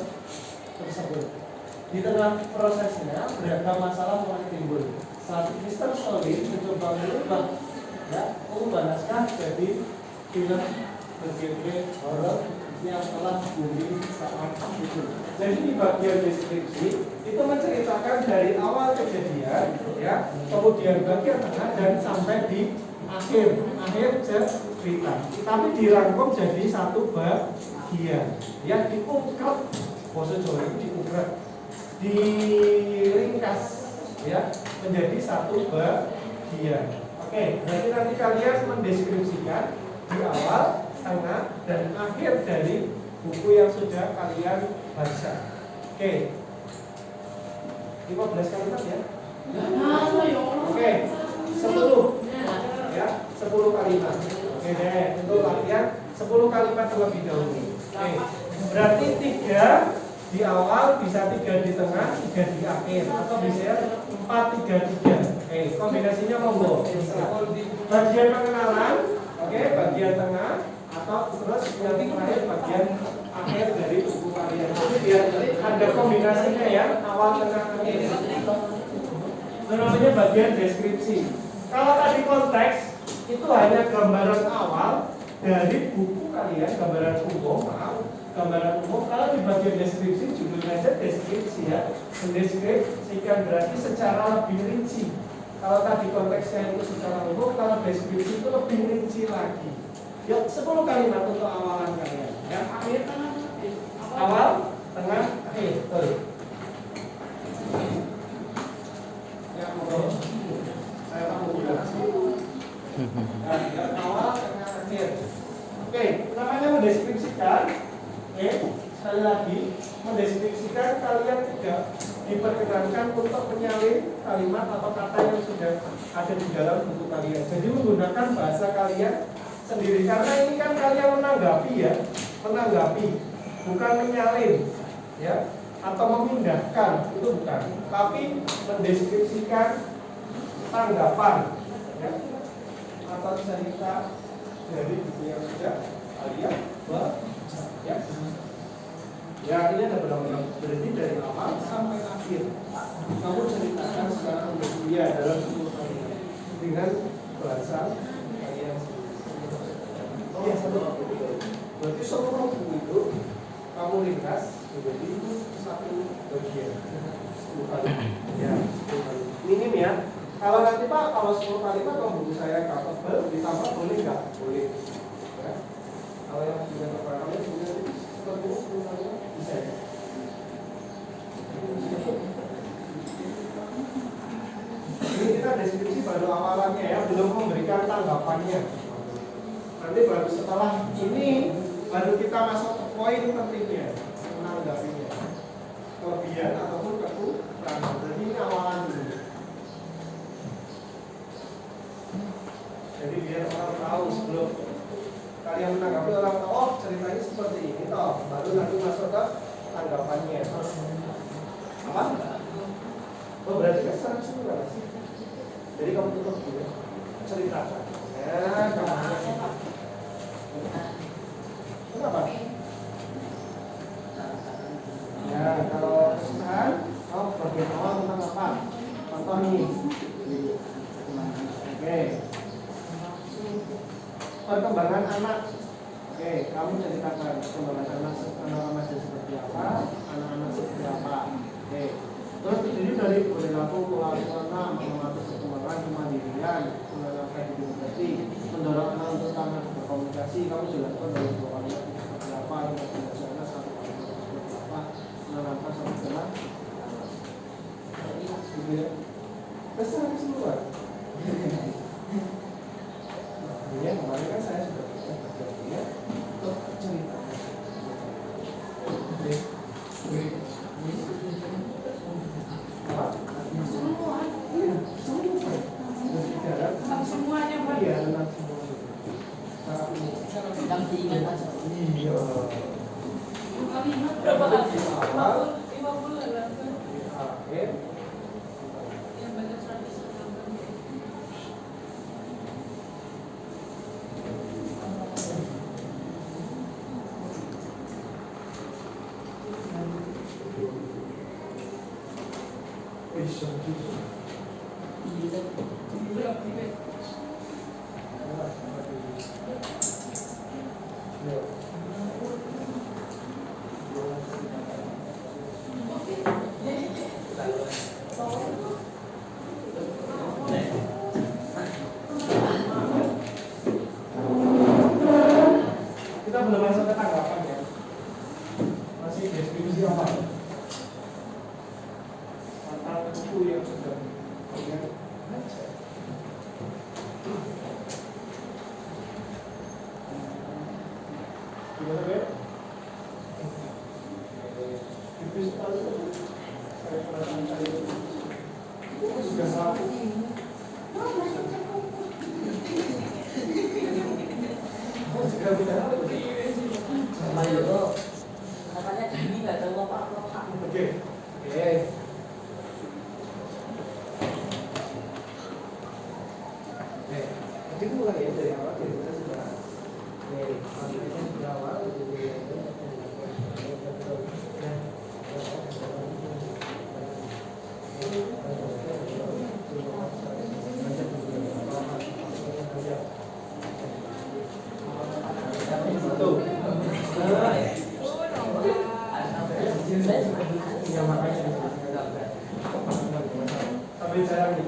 tersebut. Di tengah prosesnya beragam masalah mulai timbul. Saat Mr. Solim mencoba mengubah naskah jadi film bergenre horor yang telah booming saat itu. Jadi di bagian deskripsi itu menceritakan dari awal kejadian, ya, kemudian bagian tengah dan sampai di akhir cerita. Tapi dirangkum jadi satu bagian, ya, diungkap. Bahasa Jawa itu diungkap, diringkas, ya, menjadi satu bagian. Oke, berarti nanti kalian mendeskripsikan di awal, tengah, dan akhir dari buku yang sudah kalian baca. Oke, 15 kalimat ya. Oke, 10 ya, 10 kalimat. Oke deh, untuk latihan 10 kalimat terlebih dahulu. Oke, berarti 3 di awal, bisa 3 di tengah, 3 di akhir, atau bisa 4, 3, 3. Oke, kombinasinya monggo. Bagian pengenalan, oke, bagian tengah, atau terus yang terakhir bagian akhir dari buku kalian. Jadi biar ada kombinasinya ya, awal, tengah, akhir. Itu namanya bagian deskripsi. Kalau tadi konteks itu hanya gambaran awal dari buku kalian, gambaran umum, gambaran umum. Kalau di bagian deskripsi judulnya aja deskripsi ya, mendeskripsikan berarti secara lebih rinci. Kalau tadi konteksnya itu secara umum, kalau deskripsi itu lebih rinci lagi. Yuk, 10 kalimat untuk awalan kalian. Ya, akhir, awal, tengah, akhir. Betul. Ya, mohon. Saya tahu durasi. Awal, tengah, akhir. Oke, namanya mendeskripsikan. Oke, sekali lagi mendeskripsikan kalian tidak diperkenankan untuk menyalin kalimat atau kata yang sudah ada di dalam buku kalian. Jadi menggunakan bahasa kalian sendiri karena ini kan kalian menanggapi ya, menanggapi, bukan menyalin ya atau memindahkan, itu bukan, tapi mendeskripsikan tanggapan ya atau cerita dari buku yang sudah kalian baca ya. Ya ini ada benar-benar berarti dari awal sampai akhir kamu ceritakan secara umumnya dalam buku kalian dengan bahasa kalian. Oh ya satu. Berarti seluruh buku itu kamu ringkas menjadi satu bagian 10 kali. Ya 10 kali. Minim ya. Kalau nanti Pak, kalau 10 kalimat kalau buku saya capable ditambah boleh nggak? Boleh. Ya. Kalau yang sudah terpakai sudah seperti itu 10 kalimat bisa ya. Ini kita deskripsi baru awalannya ya, belum memberikan tanggapannya. Nanti baru setelah ini baru kita masuk ke poin pentingnya, menanggapinya. Kelebihan ataupun kekurangan. Jadi ini awalan dulu. Jadi biar orang tahu sebelum kalian menanggapi orang tahu, oh ceritanya seperti ini toh, baru nanti masuk ke tanggapannya. Apa? Oh berarti kan secara keseluruhan sih. Jadi kamu tutup dulu, ceritakan. Ya, kenapa? Ya kalau kesusahan, oh bagian awal tentang apa? Contoh nih. Oke. Perkembangan anak. Oke, kamu ceritakan perkembangan anak remaja seperti apa, anak-anak seperti apa. Oke. Terus terdiri dari perilaku, pola mengatur perkembangan kemandirian, menanamkan demokrasi, mendorong anak untuk tangan berkomunikasi. Kamu jelaskan dari dua kalimat seperti apa, yang belajar anak satu kalimat seperti apa, menanamkan satu teman. Gitu ya. Besar keseluruhan. Ya, kemarin kan saya sudah berjanjinya untuk cerita. Apa? Semua. Iya, semua. Semuanya Pak. Iya, tentang semuanya. Cara ini. Yang diingat aja. Iya. Berapa kali? 50 lah. Akhir. Yang banyak 100. Kita belum masuk ke tanggapan ya. Masih deskripsi apa? Tentang buku yang sudah kalian baca. Gimana ya? Tipis sekali. Saya perhatikan kali itu. Sudah salah. Segera bicara apa itu? Ayo. Katanya gini nggak tahu apa-apa. Oke. Jadi mulai ya dari awal jadi kita sudah maksudnya dari awal ya makanya sampai cara nih.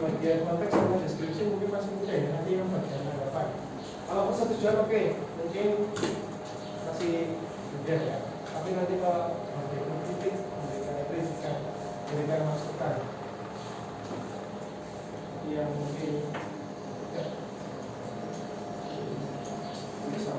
Bagian konteks sama deskripsi mungkin masih mudah ya, nanti yang bagian tanggapan. Kalau persetujuan oke, mungkin masih mudah ya. Tapi nanti kalau bagian kritik, memberikan kritikan, memberikan masukan yang mungkin ya, bisa.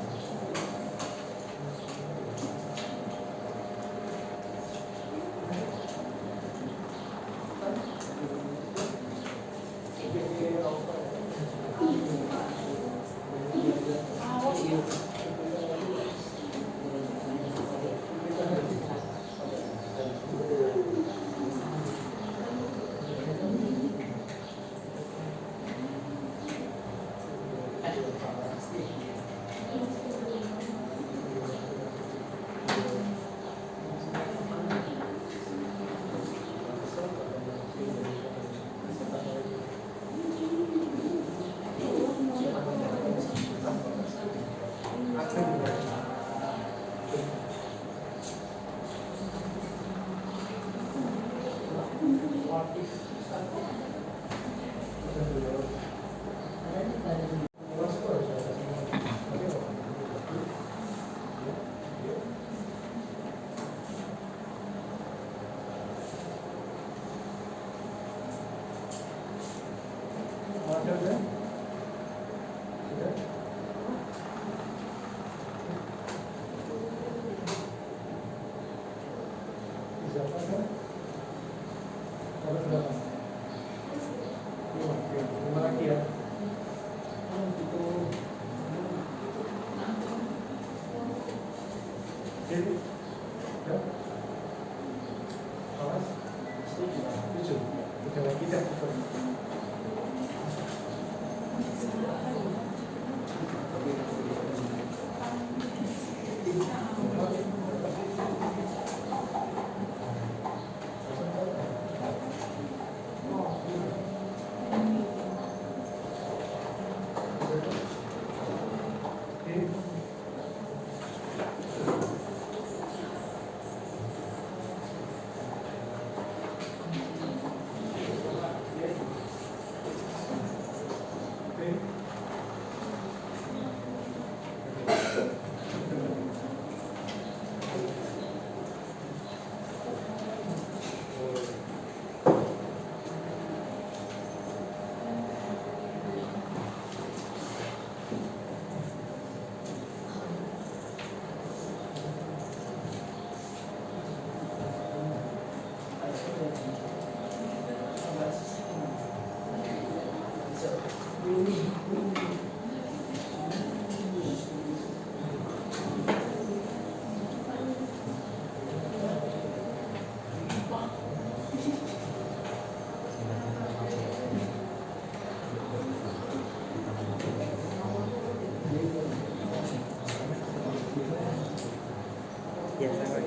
biasa Pak.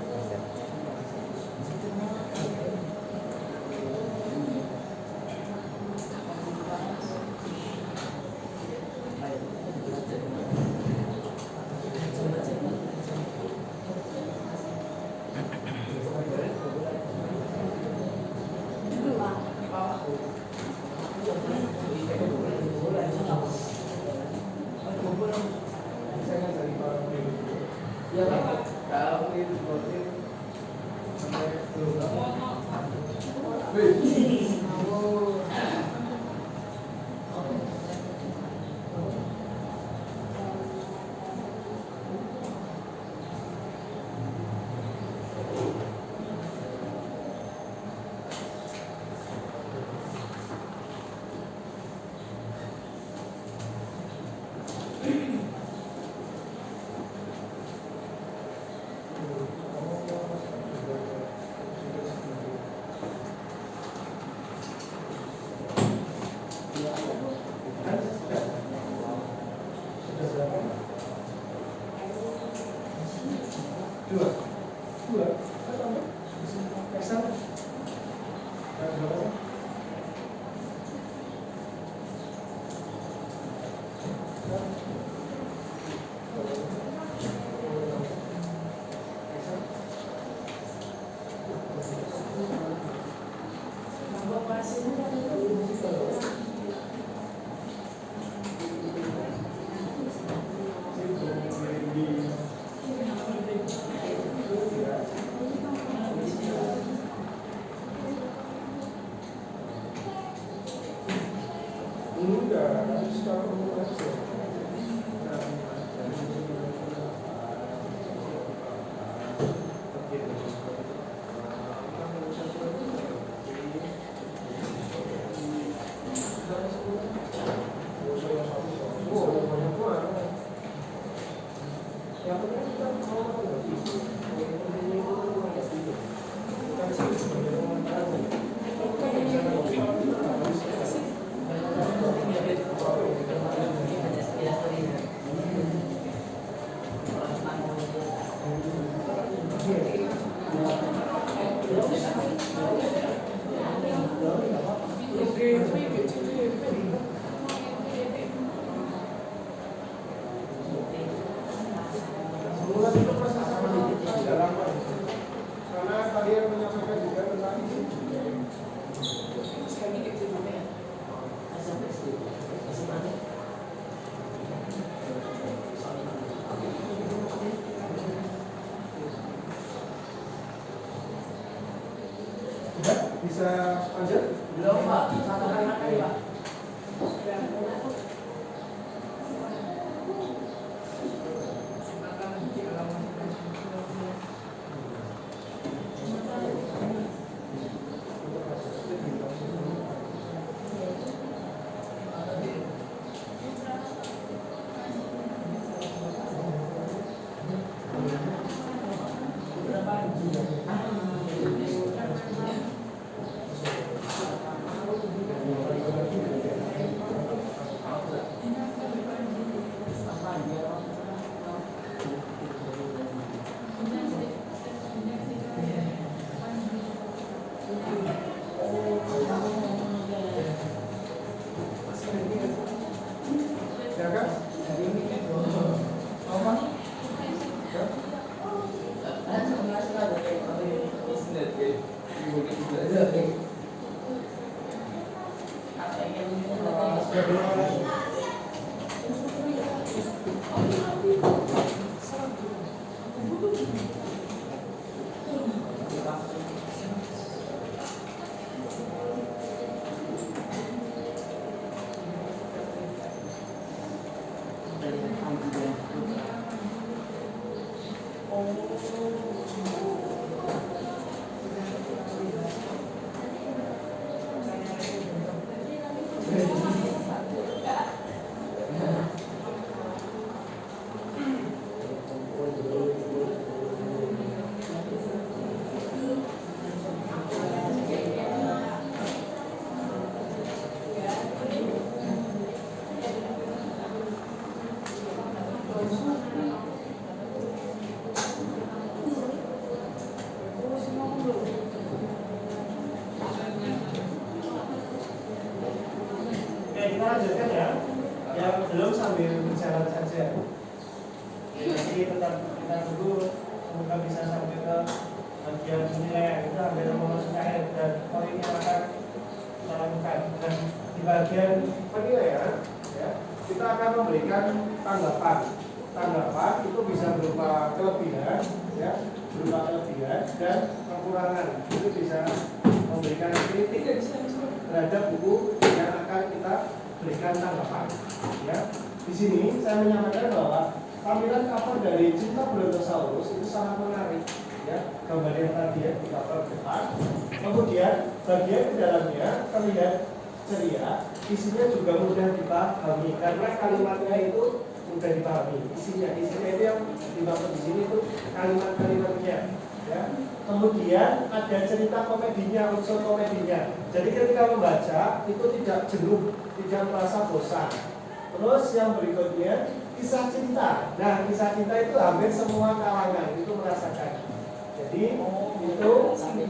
Bisa lanjut? Belum Pak, satu kalimat lagi Pak. lanjutkan ya. Yang belum sambil berjalan saja. Jadi tetap kita tunggu semoga bisa sampai ke bagian penilaian itu ambil nomor UKM dan poin yang akan kita lakukan. Dan di bagian penilaian ya, kita akan memberikan tanggapan. Tanggapan itu bisa berupa kelebihan ya, berupa kelebihan dan kekurangan. Itu bisa memberikan kritik terhadap buku yang akan kita berikan tanggapan ya. Di sini saya menyampaikan bahwa tampilan cover dari Cinta Brontosaurus itu sangat menarik ya, gambar yang tadi ya di cover depan. Kemudian bagian di dalamnya terlihat ceria, isinya juga mudah dipahami karena kalimatnya itu mudah dipahami. Isinya itu yang dimaksud di sini itu kalimat-kalimatnya ya. Kemudian ada cerita komedinya, unsur komedinya. Jadi ketika membaca itu tidak jenuh, tidak merasa bosan. Terus yang berikutnya kisah cinta. Nah, kisah cinta itu hampir semua kalangan itu merasakan. Jadi itu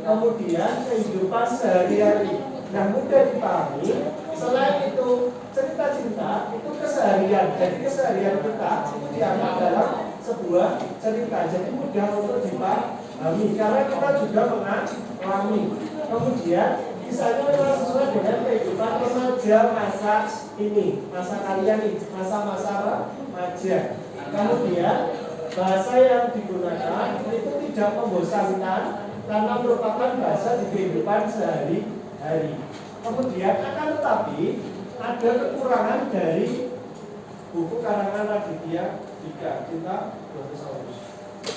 kemudian kehidupan sehari-hari. Nah, mudah dipahami. Selain itu cerita cinta itu keseharian. Jadi keseharian kita itu dianggap dalam sebuah cerita. Jadi mudah untuk dipahami karena kita juga mengalami. Kemudian kisahnya memang sesuai dengan kehidupan remaja masa ini, masa kalian ini, masa-masa remaja. Kemudian bahasa yang digunakan itu tidak membosankan karena merupakan bahasa di kehidupan sehari-hari. Kemudian akan tetapi ada kekurangan dari buku karangan Raditya Dika, Cinta Brontosaurus.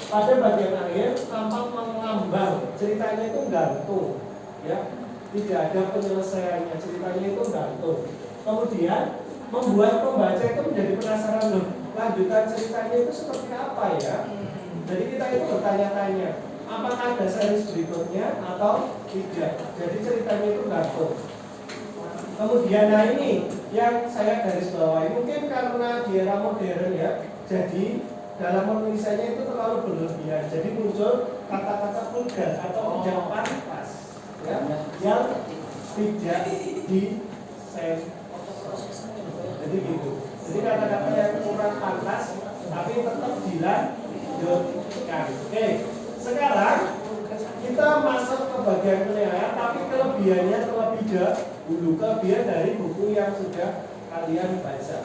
Pada bagian akhir tampak mengambang, ceritanya itu gantung, ya, tidak ada penyelesaiannya, ceritanya itu gantung. Kemudian membuat pembaca itu menjadi penasaran loh, lanjutan ceritanya itu seperti apa ya? Jadi kita itu bertanya-tanya, apakah ada series berikutnya atau tidak? Jadi ceritanya itu gantung. Kemudian nah ini yang saya garis bawahi, mungkin karena di era modern ya, jadi dalam penulisannya itu terlalu berlebihan. Jadi muncul kata-kata vulgar atau tidak pantas ya, yang tidak disensor. Jadi gitu. Jadi kata-kata yang kurang pantas tapi tetap dilanjutkan. Oke, sekarang kita masuk ke bagian penilaian, tapi kelebihannya terlebih dahulu, kelebihan dari buku yang sudah kalian baca.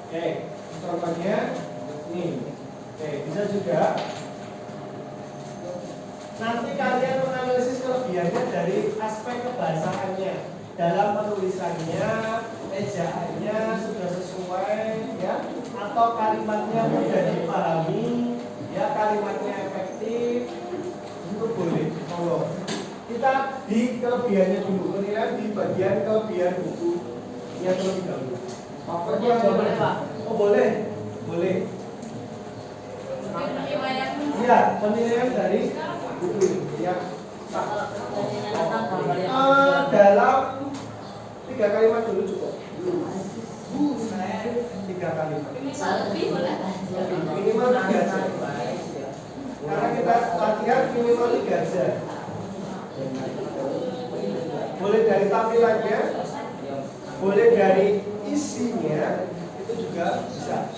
Oke, contohnya nih. Oke, bisa juga nanti kalian menganalisis kelebihannya dari aspek kebahasaannya, dalam penulisannya, ejaannya sudah sesuai ya, atau kalimatnya mudah dipahami ya, kalimatnya efektif. Itu boleh. Monggo. Kita di kelebihannya dulu, penilaian di bagian kelebihan buku yang terlebih dahulu. Boleh, Pak? Oh boleh, boleh. Iya, penilaian dari buku ini ya. Dalam 3 kalimat dulu cukup. 3 kalimat. Minimal 3 aja. Karena kita latihan minimal 3 aja. Boleh dari tampilannya, boleh dari isinya, itu juga bisa.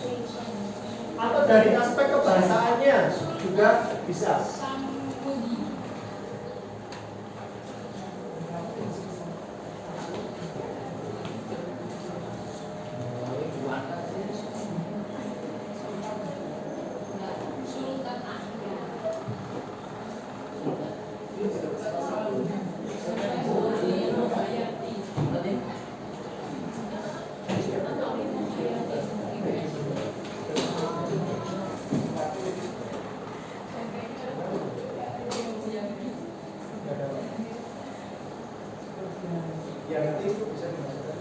Atau dari aspek kebahasaannya juga bisa. Ya nanti itu bisa dimasukkan.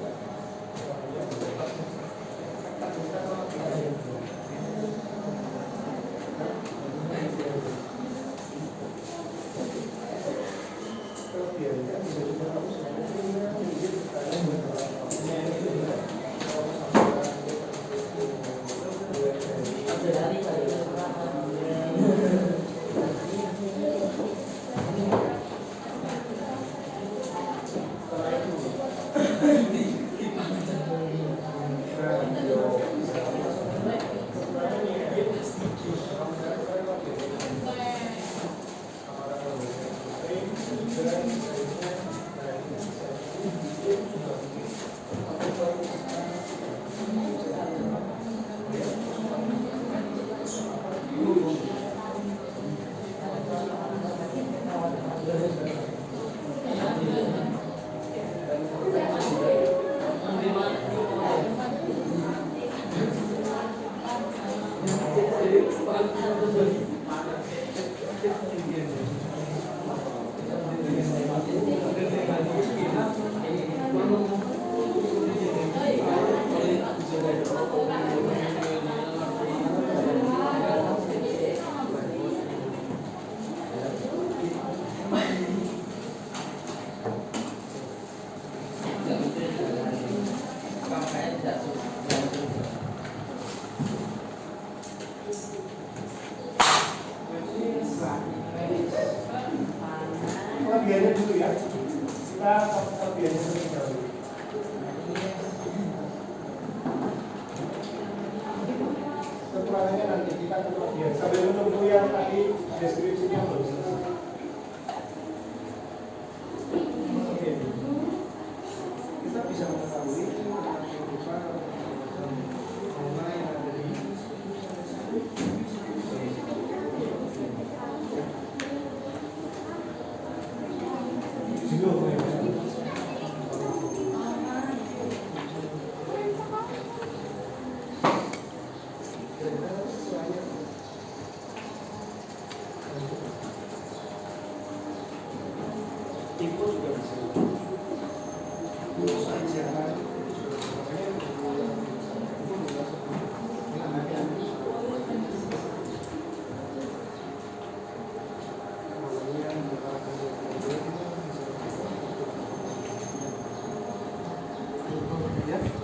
kelebihannya dulu ya. Kita kelebihannya terlebih dahulu. Kekurangannya nanti kita kelebihan. Sambil menunggu yang tadi deskripsinya belum selesai. Oke. Kita bisa mengetahui fauna yang ada di tipe juga bisa.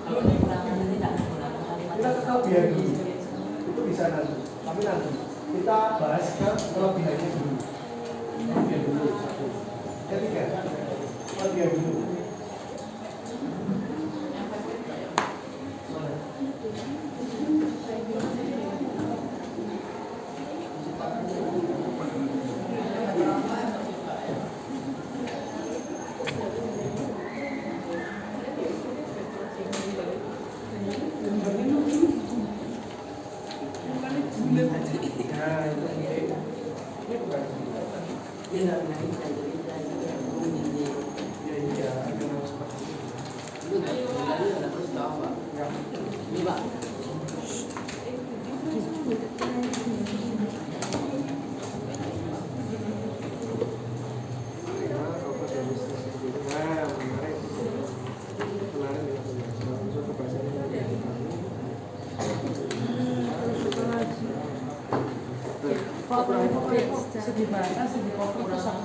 Kalau kekurangan nanti tidak menggunakan kalimat Kita kelebihan dulu, itu bisa nanti. Tapi nanti kita bahas ke kelebihannya dulu. Kelebihan dulu satu. Ketiga, kelebihan dulu. Nah, itu ini bukan tidak menaikkan cerita yang bunyi ya memang seperti itu. itu ada terus tahu pak Ya. ini pak Nah, menarik. Menarik ya. Langsung ke bahasa Segi bahasa, segi pokok itu sama.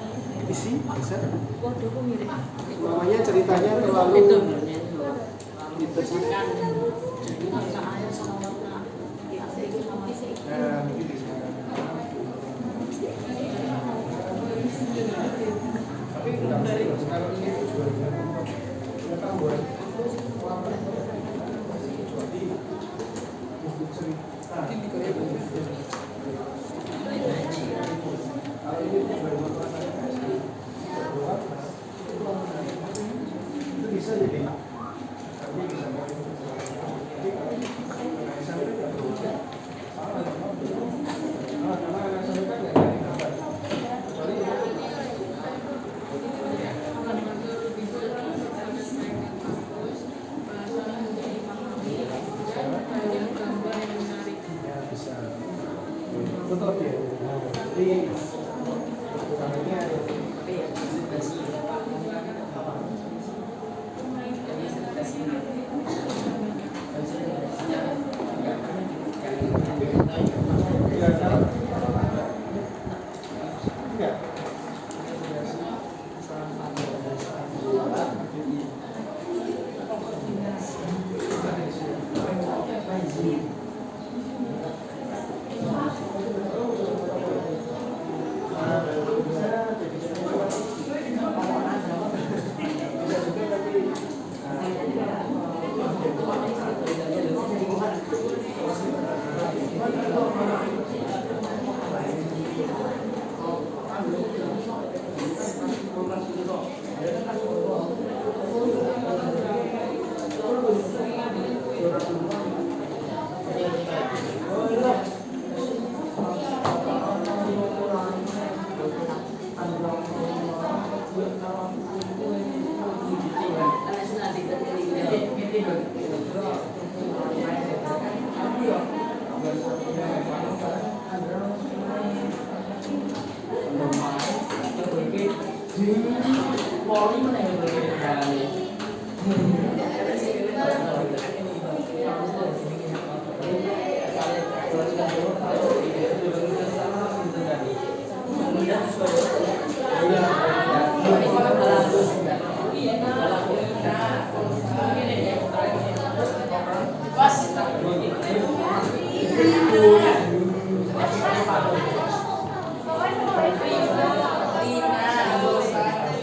isi bisa. Waduh, kok mirip. Namanya ceritanya terlalu Itu. diterbitkan jadi masa ayah sama warna di AC itu sama nah begitu sekarang. Tapi tidak dari sekarang ini juga dengan pengetahuan jadi buku cerita kalau ini itu bisa jadi tapi bisa betul ya. Jadi kekurangannya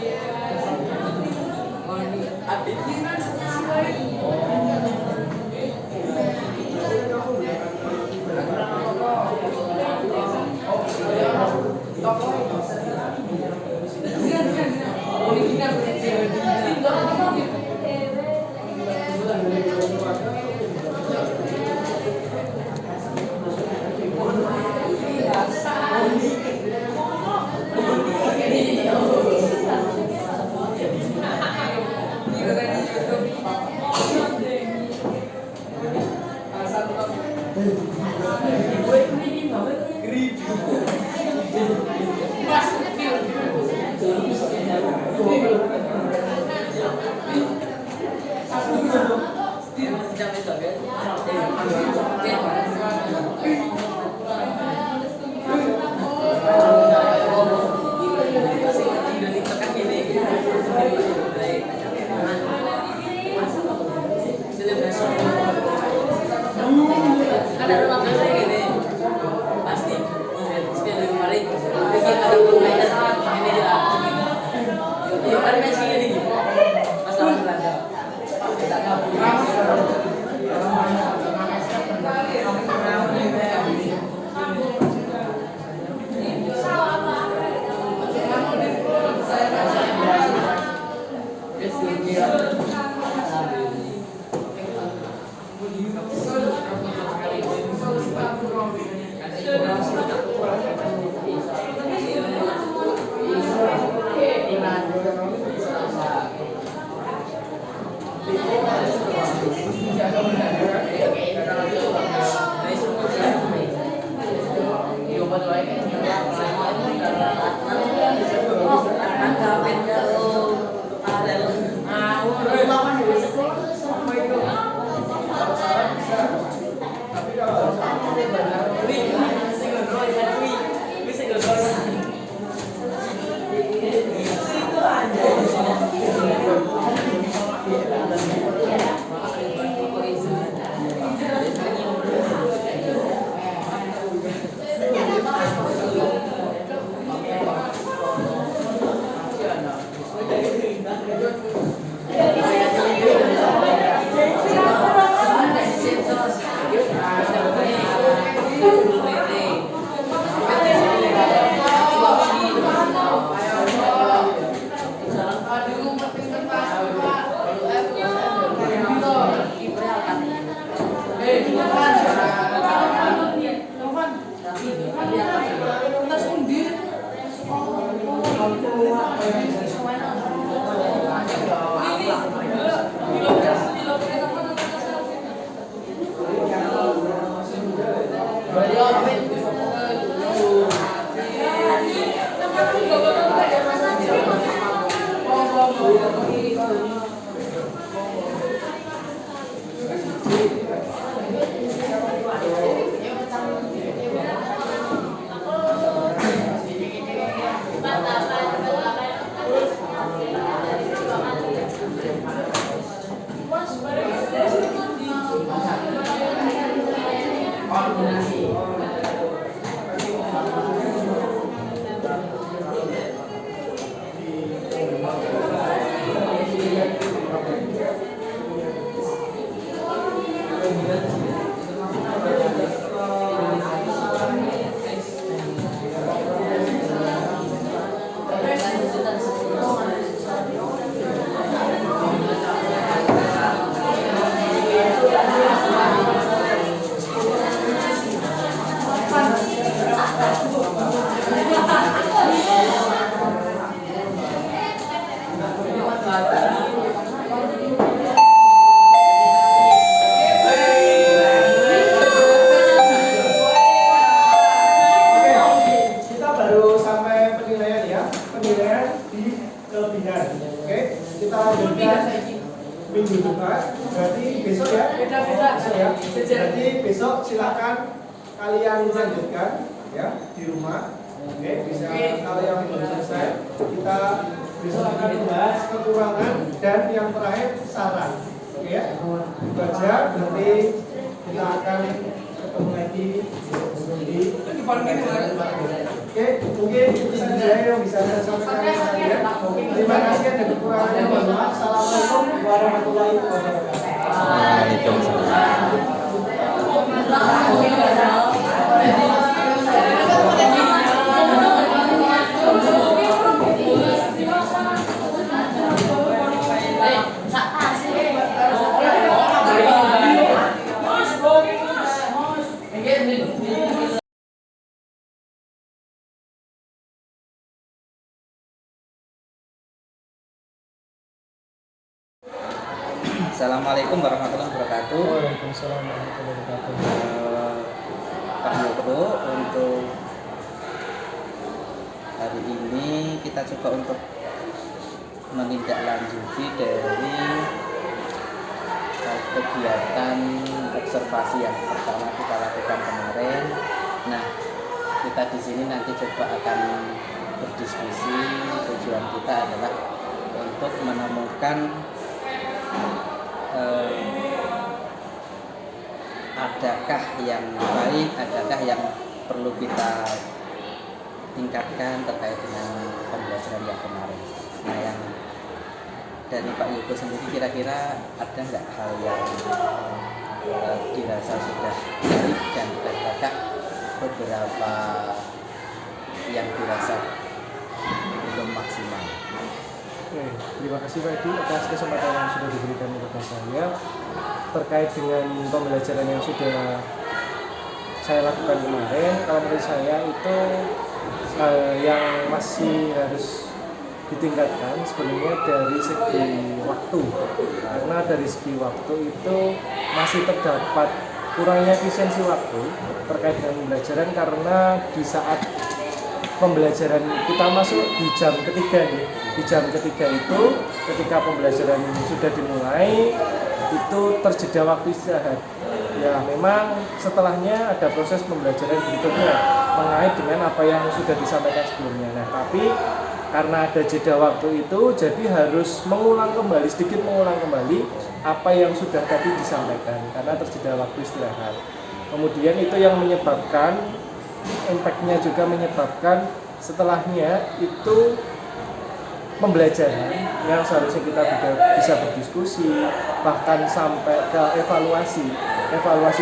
Kita baru sampai penilaian ya, penilaian di kelebihan. Oke, kita lanjutkan minggu depan. Berarti besok ya. Besok ya. Jadi besok silakan kalian lanjutkan ya di rumah. Oke, bisa kalau yang belum selesai kita besok akan membahas kekurangan dan yang terakhir saran. Oke ya. Itu aja. Nanti kita akan ketemu lagi di Oke, mungkin itu saja yang bisa saya sampaikan ke kalian. Terima kasih dan kekurangannya mohon maaf. Assalamualaikum warahmatullahi wabarakatuh. Waalaikumsalam. Assalamualaikum warahmatullahi wabarakatuh. Waalaikumsalam warahmatullahi wabarakatuh. Pak Yoko, untuk hari ini kita coba untuk menindaklanjuti dari kegiatan observasi yang pertama kita lakukan kemarin. Nah, kita di sini nanti coba akan berdiskusi. Tujuan kita adalah untuk menemukan adakah yang baik, adakah yang perlu kita tingkatkan terkait dengan pembelajaran yang kemarin. Nah, yang dari Pak Yuko sendiri kira-kira ada nggak hal yang dirasa sudah baik dan adakah beberapa yang dirasa belum maksimal? Oke, terima kasih Pak Edi atas kesempatan yang sudah diberikan kepada saya terkait dengan pembelajaran yang sudah saya lakukan kemarin. Kalau menurut saya itu yang masih harus ditingkatkan sebenarnya dari segi waktu, karena dari segi waktu itu masih terdapat kurangnya efisiensi waktu terkait dengan pembelajaran, karena di saat pembelajaran kita masuk di jam ketiga nih. Di jam ketiga itu ketika pembelajaran sudah dimulai itu terjeda waktu istirahat. Ya memang setelahnya ada proses pembelajaran berikutnya mengait dengan apa yang sudah disampaikan sebelumnya. Nah tapi karena ada jeda waktu itu jadi harus mengulang kembali, sedikit mengulang kembali apa yang sudah tadi disampaikan karena terjeda waktu istirahat. Kemudian itu yang menyebabkan impact-nya juga menyebabkan setelahnya itu pembelajaran yang seharusnya kita bisa berdiskusi bahkan sampai ke evaluasi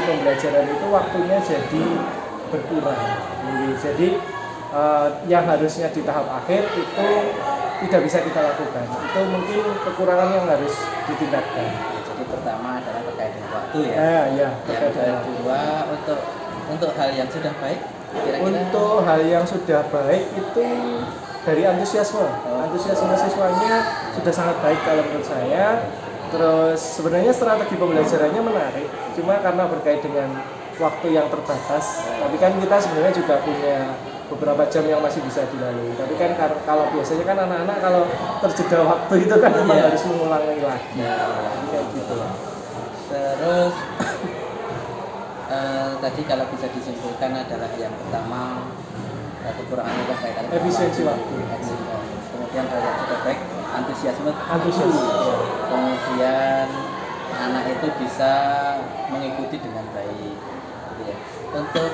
pembelajaran itu waktunya jadi berkurang. Jadi yang harusnya di tahap akhir itu tidak bisa kita lakukan. Itu mungkin kekurangan yang harus ditingkatkan. Jadi pertama adalah terkait dengan waktu ya. Ya, Yang kedua untuk hal yang sudah baik kira-kira. Untuk hal yang sudah baik itu dari antusiasme siswanya sudah sangat baik kalau menurut saya. Terus sebenarnya strategi pembelajarannya menarik, cuma karena berkait dengan waktu yang terbatas, tapi kan kita sebenarnya juga punya beberapa jam yang masih bisa dilalui. Tapi kan kalau biasanya kan anak-anak kalau terjeda waktu itu kan memang harus mengulangi lagi. Jadi kayak gitu. Terus tadi kalau bisa disimpulkan adalah yang pertama kekurangan kaitan Efisiensi waktu. Kemudian hal yang sudah baik antusiasme. Kemudian anak itu bisa mengikuti dengan baik. Gitu ya. Untuk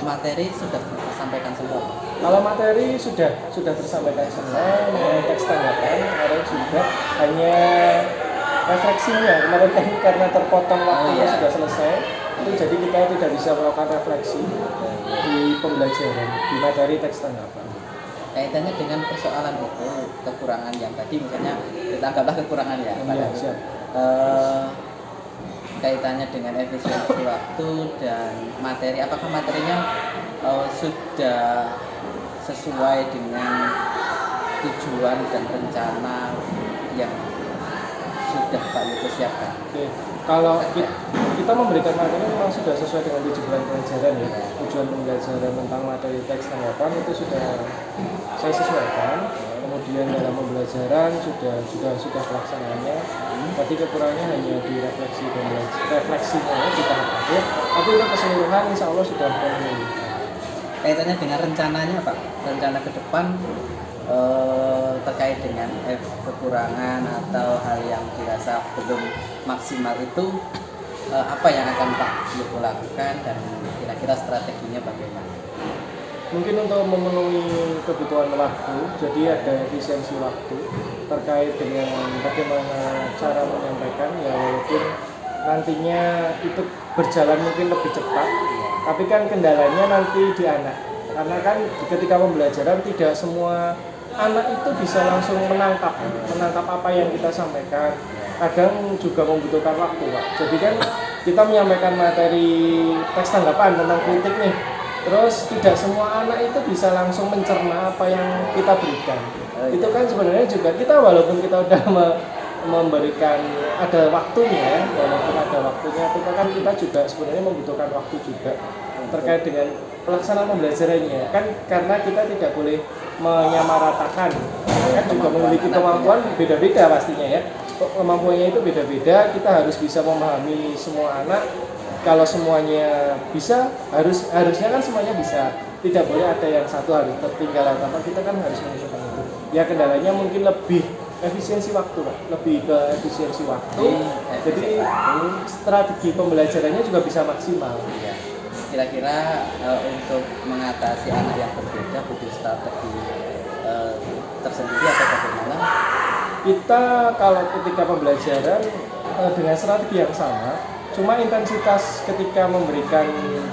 materi sudah tersampaikan semua. Kalau materi sudah tersampaikan semua, mengenai teks tanggapan kemarin juga hanya refleksinya kemarin kan karena terpotong waktunya sudah selesai, itu jadi kita tidak bisa melakukan refleksi di pembelajaran di materi teks tanggapan. Kaitannya dengan persoalan itu kekurangan yang tadi misalnya kita anggaplah kekurangan ya. Siap. Kaitannya dengan efisiensi waktu dan materi, apakah materinya sudah sesuai dengan tujuan dan rencana yang sudah Pak Yuko siapkan? Oke. Kalau kita memberikan materi memang sudah sesuai dengan tujuan pembelajaran ya. Tujuan pembelajaran tentang materi teks tanggapan itu sudah saya sesuaikan. Kemudian dalam pembelajaran sudah pelaksanaannya. Tadi kekurangannya hanya di refleksinya ya, di tahap akhir. Tapi untuk keseluruhan insya Allah sudah memenuhi. Kaitannya dengan rencananya Pak, rencana ke depan terkait dengan kekurangan atau hal yang dirasa belum maksimal itu apa yang akan Pak Yuko lakukan dan kira-kira strateginya bagaimana? Mungkin untuk memenuhi kebutuhan waktu, jadi ada efisiensi waktu terkait dengan bagaimana cara menyampaikan ya, walaupun nantinya itu berjalan mungkin lebih cepat, tapi kan kendalanya nanti di anak, karena kan ketika pembelajaran tidak semua anak itu bisa langsung menangkap apa yang kita sampaikan. Kadang juga membutuhkan waktu, Pak. Jadi kan kita menyampaikan materi teks tanggapan tentang kritik nih, terus tidak semua anak itu bisa langsung mencerna apa yang kita berikan. Itu kan sebenarnya juga kita walaupun kita udah memberikan ada waktunya, walaupun ada waktunya, kita juga sebenarnya membutuhkan waktu juga terkait dengan pelaksanaan pembelajarannya. Kan karena kita tidak boleh menyamaratakan, kan juga memiliki kemampuan beda-beda pastinya ya. Kemampuannya itu beda-beda, kita harus bisa memahami semua anak. Kalau semuanya bisa, harusnya kan semuanya bisa. Tidak boleh ada yang satu harus tertinggal, tapi kita kan harus menentukan itu. Ya kendalanya mungkin lebih efisiensi waktu, Pak. Lebih ke efisiensi waktu. Jadi strategi pembelajarannya juga bisa maksimal. Ya. Kira-kira untuk mengatasi anak yang berbeda butuh strategi tersendiri atau bagaimana? Kita kalau ketika pembelajaran dengan strategi yang sama, cuma intensitas ketika memberikan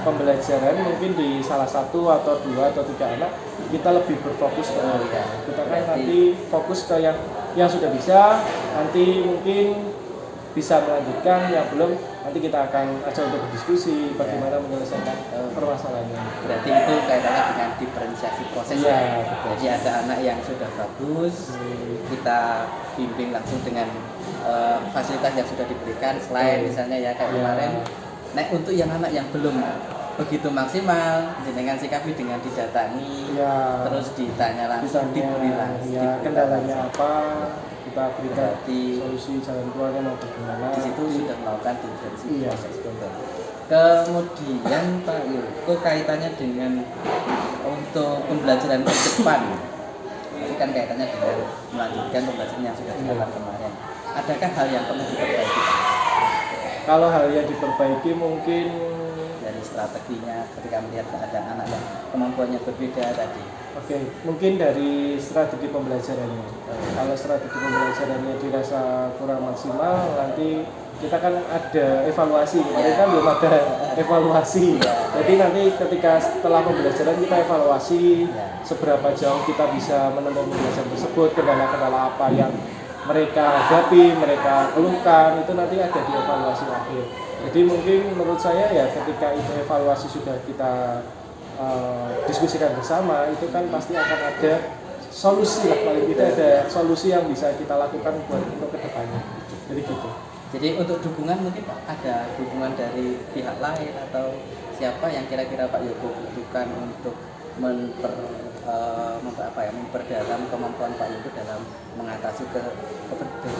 pembelajaran mungkin di salah satu atau dua atau tiga anak kita lebih berfokus ke mereka. Kita kan nanti fokus ke yang sudah bisa, nanti mungkin bisa melanjutkan, yang belum nanti kita akan ajak untuk berdiskusi bagaimana menyelesaikan permasalahannya. Berarti itu kaitannya dengan diferensiasi proses ya. Jadi ada anak yang sudah bagus, kita bimbing langsung dengan fasilitas yang sudah diberikan selain misalnya ya kayak kemarin. Nah untuk yang anak yang belum begitu maksimal, jenengan sikapi dengan didatangi, terus ditanya langsung, diberi langsung. Kendalanya apa? Kita berikan berarti solusi jalan keluarnya mau bagaimana. Di situ sudah melakukan diferensiasi proses. Kemudian Pak Yuko kaitannya dengan untuk pembelajaran ke depan, itu kan kaitannya dengan melanjutkan pembelajaran yang sudah dilakukan kemarin. Adakah hal yang perlu diperbaiki? Kalau hal yang diperbaiki mungkin dari strateginya ketika melihat keadaan anak yang kemampuannya berbeda tadi. Oke, mungkin dari strategi pembelajarannya. Kalau strategi pembelajarannya dirasa kurang maksimal, nanti kita kan ada evaluasi. Kemarin kan belum ada evaluasi. Jadi nanti ketika setelah pembelajaran kita evaluasi seberapa jauh kita bisa menempuh pembelajaran tersebut, kendala-kendala apa yang mereka hadapi, mereka keluhkan, itu nanti ada di evaluasi akhir. Jadi mungkin menurut saya ya ketika itu evaluasi sudah kita diskusikan bersama, itu kan pasti akan ada solusi lah, paling tidak ada solusi yang bisa kita lakukan buat untuk kedepannya. Jadi gitu. Jadi untuk dukungan mungkin Pak, ada dukungan dari pihak lain atau siapa yang kira-kira Pak Yoko butuhkan untuk memperdalam kemampuan Pak Yoko dalam mengatasi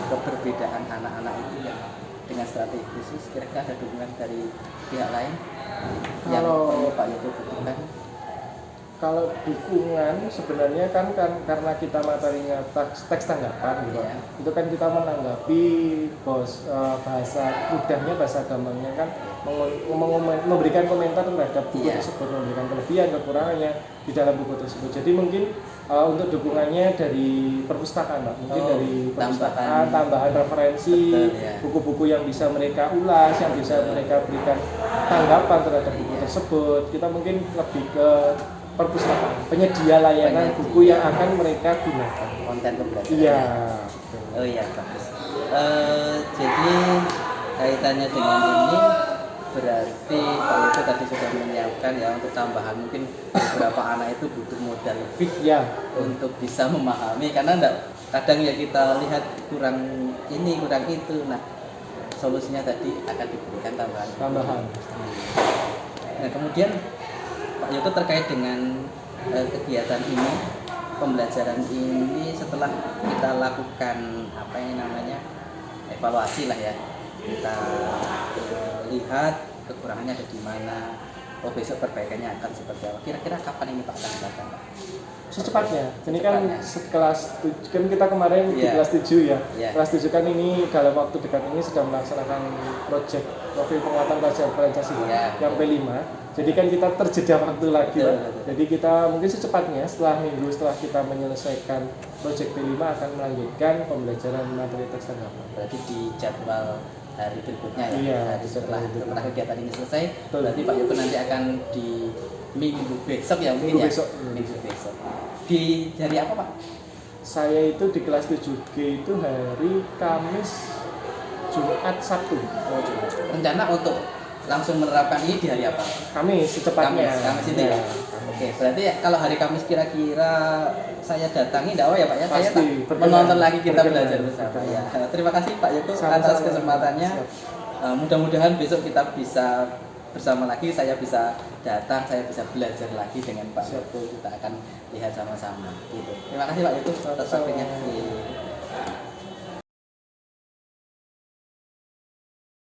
keberbedaan anak-anak itu ya, dengan strategi khusus. Kira-kira ada dukungan dari pihak lain yang perlu Pak Yoko butuhkan? Kalau dukungan sebenarnya kan karena kita materinya teks tanggapan gitu. Iya. Itu kan kita menanggapi bahasa mudahnya, bahasa gampangnya kan memberikan komentar terhadap buku Iya. tersebut, memberikan kelebihan kekurangannya di dalam buku tersebut. Jadi mungkin untuk dukungannya dari perpustakaan, Pak. Mungkin dari perpustakaan, tambahan referensi, Betul, ya. buku-buku yang bisa mereka ulas, yang bisa mereka berikan tanggapan terhadap buku tersebut. Kita mungkin lebih ke perpustakaan, penyedia layanan buku yang akan mereka gunakan. Konten pembelajaran. Iya. Oh iya, bagus. Jadi kaitannya dengan ini berarti Pak Yoko tadi sudah menyiapkan ya untuk tambahan, mungkin beberapa anak itu butuh modal lebih Ya. untuk bisa memahami, karena kadang ya kita lihat kurang ini kurang itu. Nah, solusinya tadi akan diberikan tambahan. Nah, kemudian Pak Yoko terkait dengan kegiatan ini, pembelajaran ini, setelah kita lakukan apa yang namanya evaluasi lah ya, kita lihat kekurangannya ada di mana, besok perbaikannya akan seperti apa. Kira-kira kapan ini Pak akan dilakukan, Pak? Secepatnya. Ini kan Secepatnya. kan kita kemarin di Iya. kelas 7 ya. Iya. Kelas 7 kan ini dalam waktu dekat ini sedang melaksanakan proyek profil penguatan pelajaran Pancasila Iya. yang P5. Jadi kan kita terjeda waktu lagi, Betul, Pak. betul. Jadi kita mungkin secepatnya setelah minggu setelah kita menyelesaikan proyek P5 akan melanjutkan pembelajaran materi teks tanggapan. Berarti di jadwal hari berikutnya ya. Iya, Hari setelah kegiatan ini selesai, Betul. berarti Pak Yoko nanti akan di minggu besok ya mungkin Minggu ya. besok. Minggu besok. Di hari apa Pak? Saya itu di kelas 7G itu hari Kamis, Jumat, Sabtu. Oh, Jumat. Rencana untuk langsung menerapkan ini di hari apa? Kamis secepatnya. Kamis itu ya. Iya. Oke, berarti ya, kalau hari Kamis kira-kira saya datangi enggak apa ya Pak ya? Saya Pasti, tak berkenan. menonton lagi kita Berkenan. belajar bersama ya. Terima kasih Pak Yoko Sama-sama. atas kesempatannya. Siap. Mudah-mudahan besok kita bisa bersama lagi, saya bisa datang, saya bisa belajar lagi dengan Pak Siap. Yoko. Kita akan lihat sama-sama gitu. Terima kasih Pak Yoko atas Sama-sama. waktunya.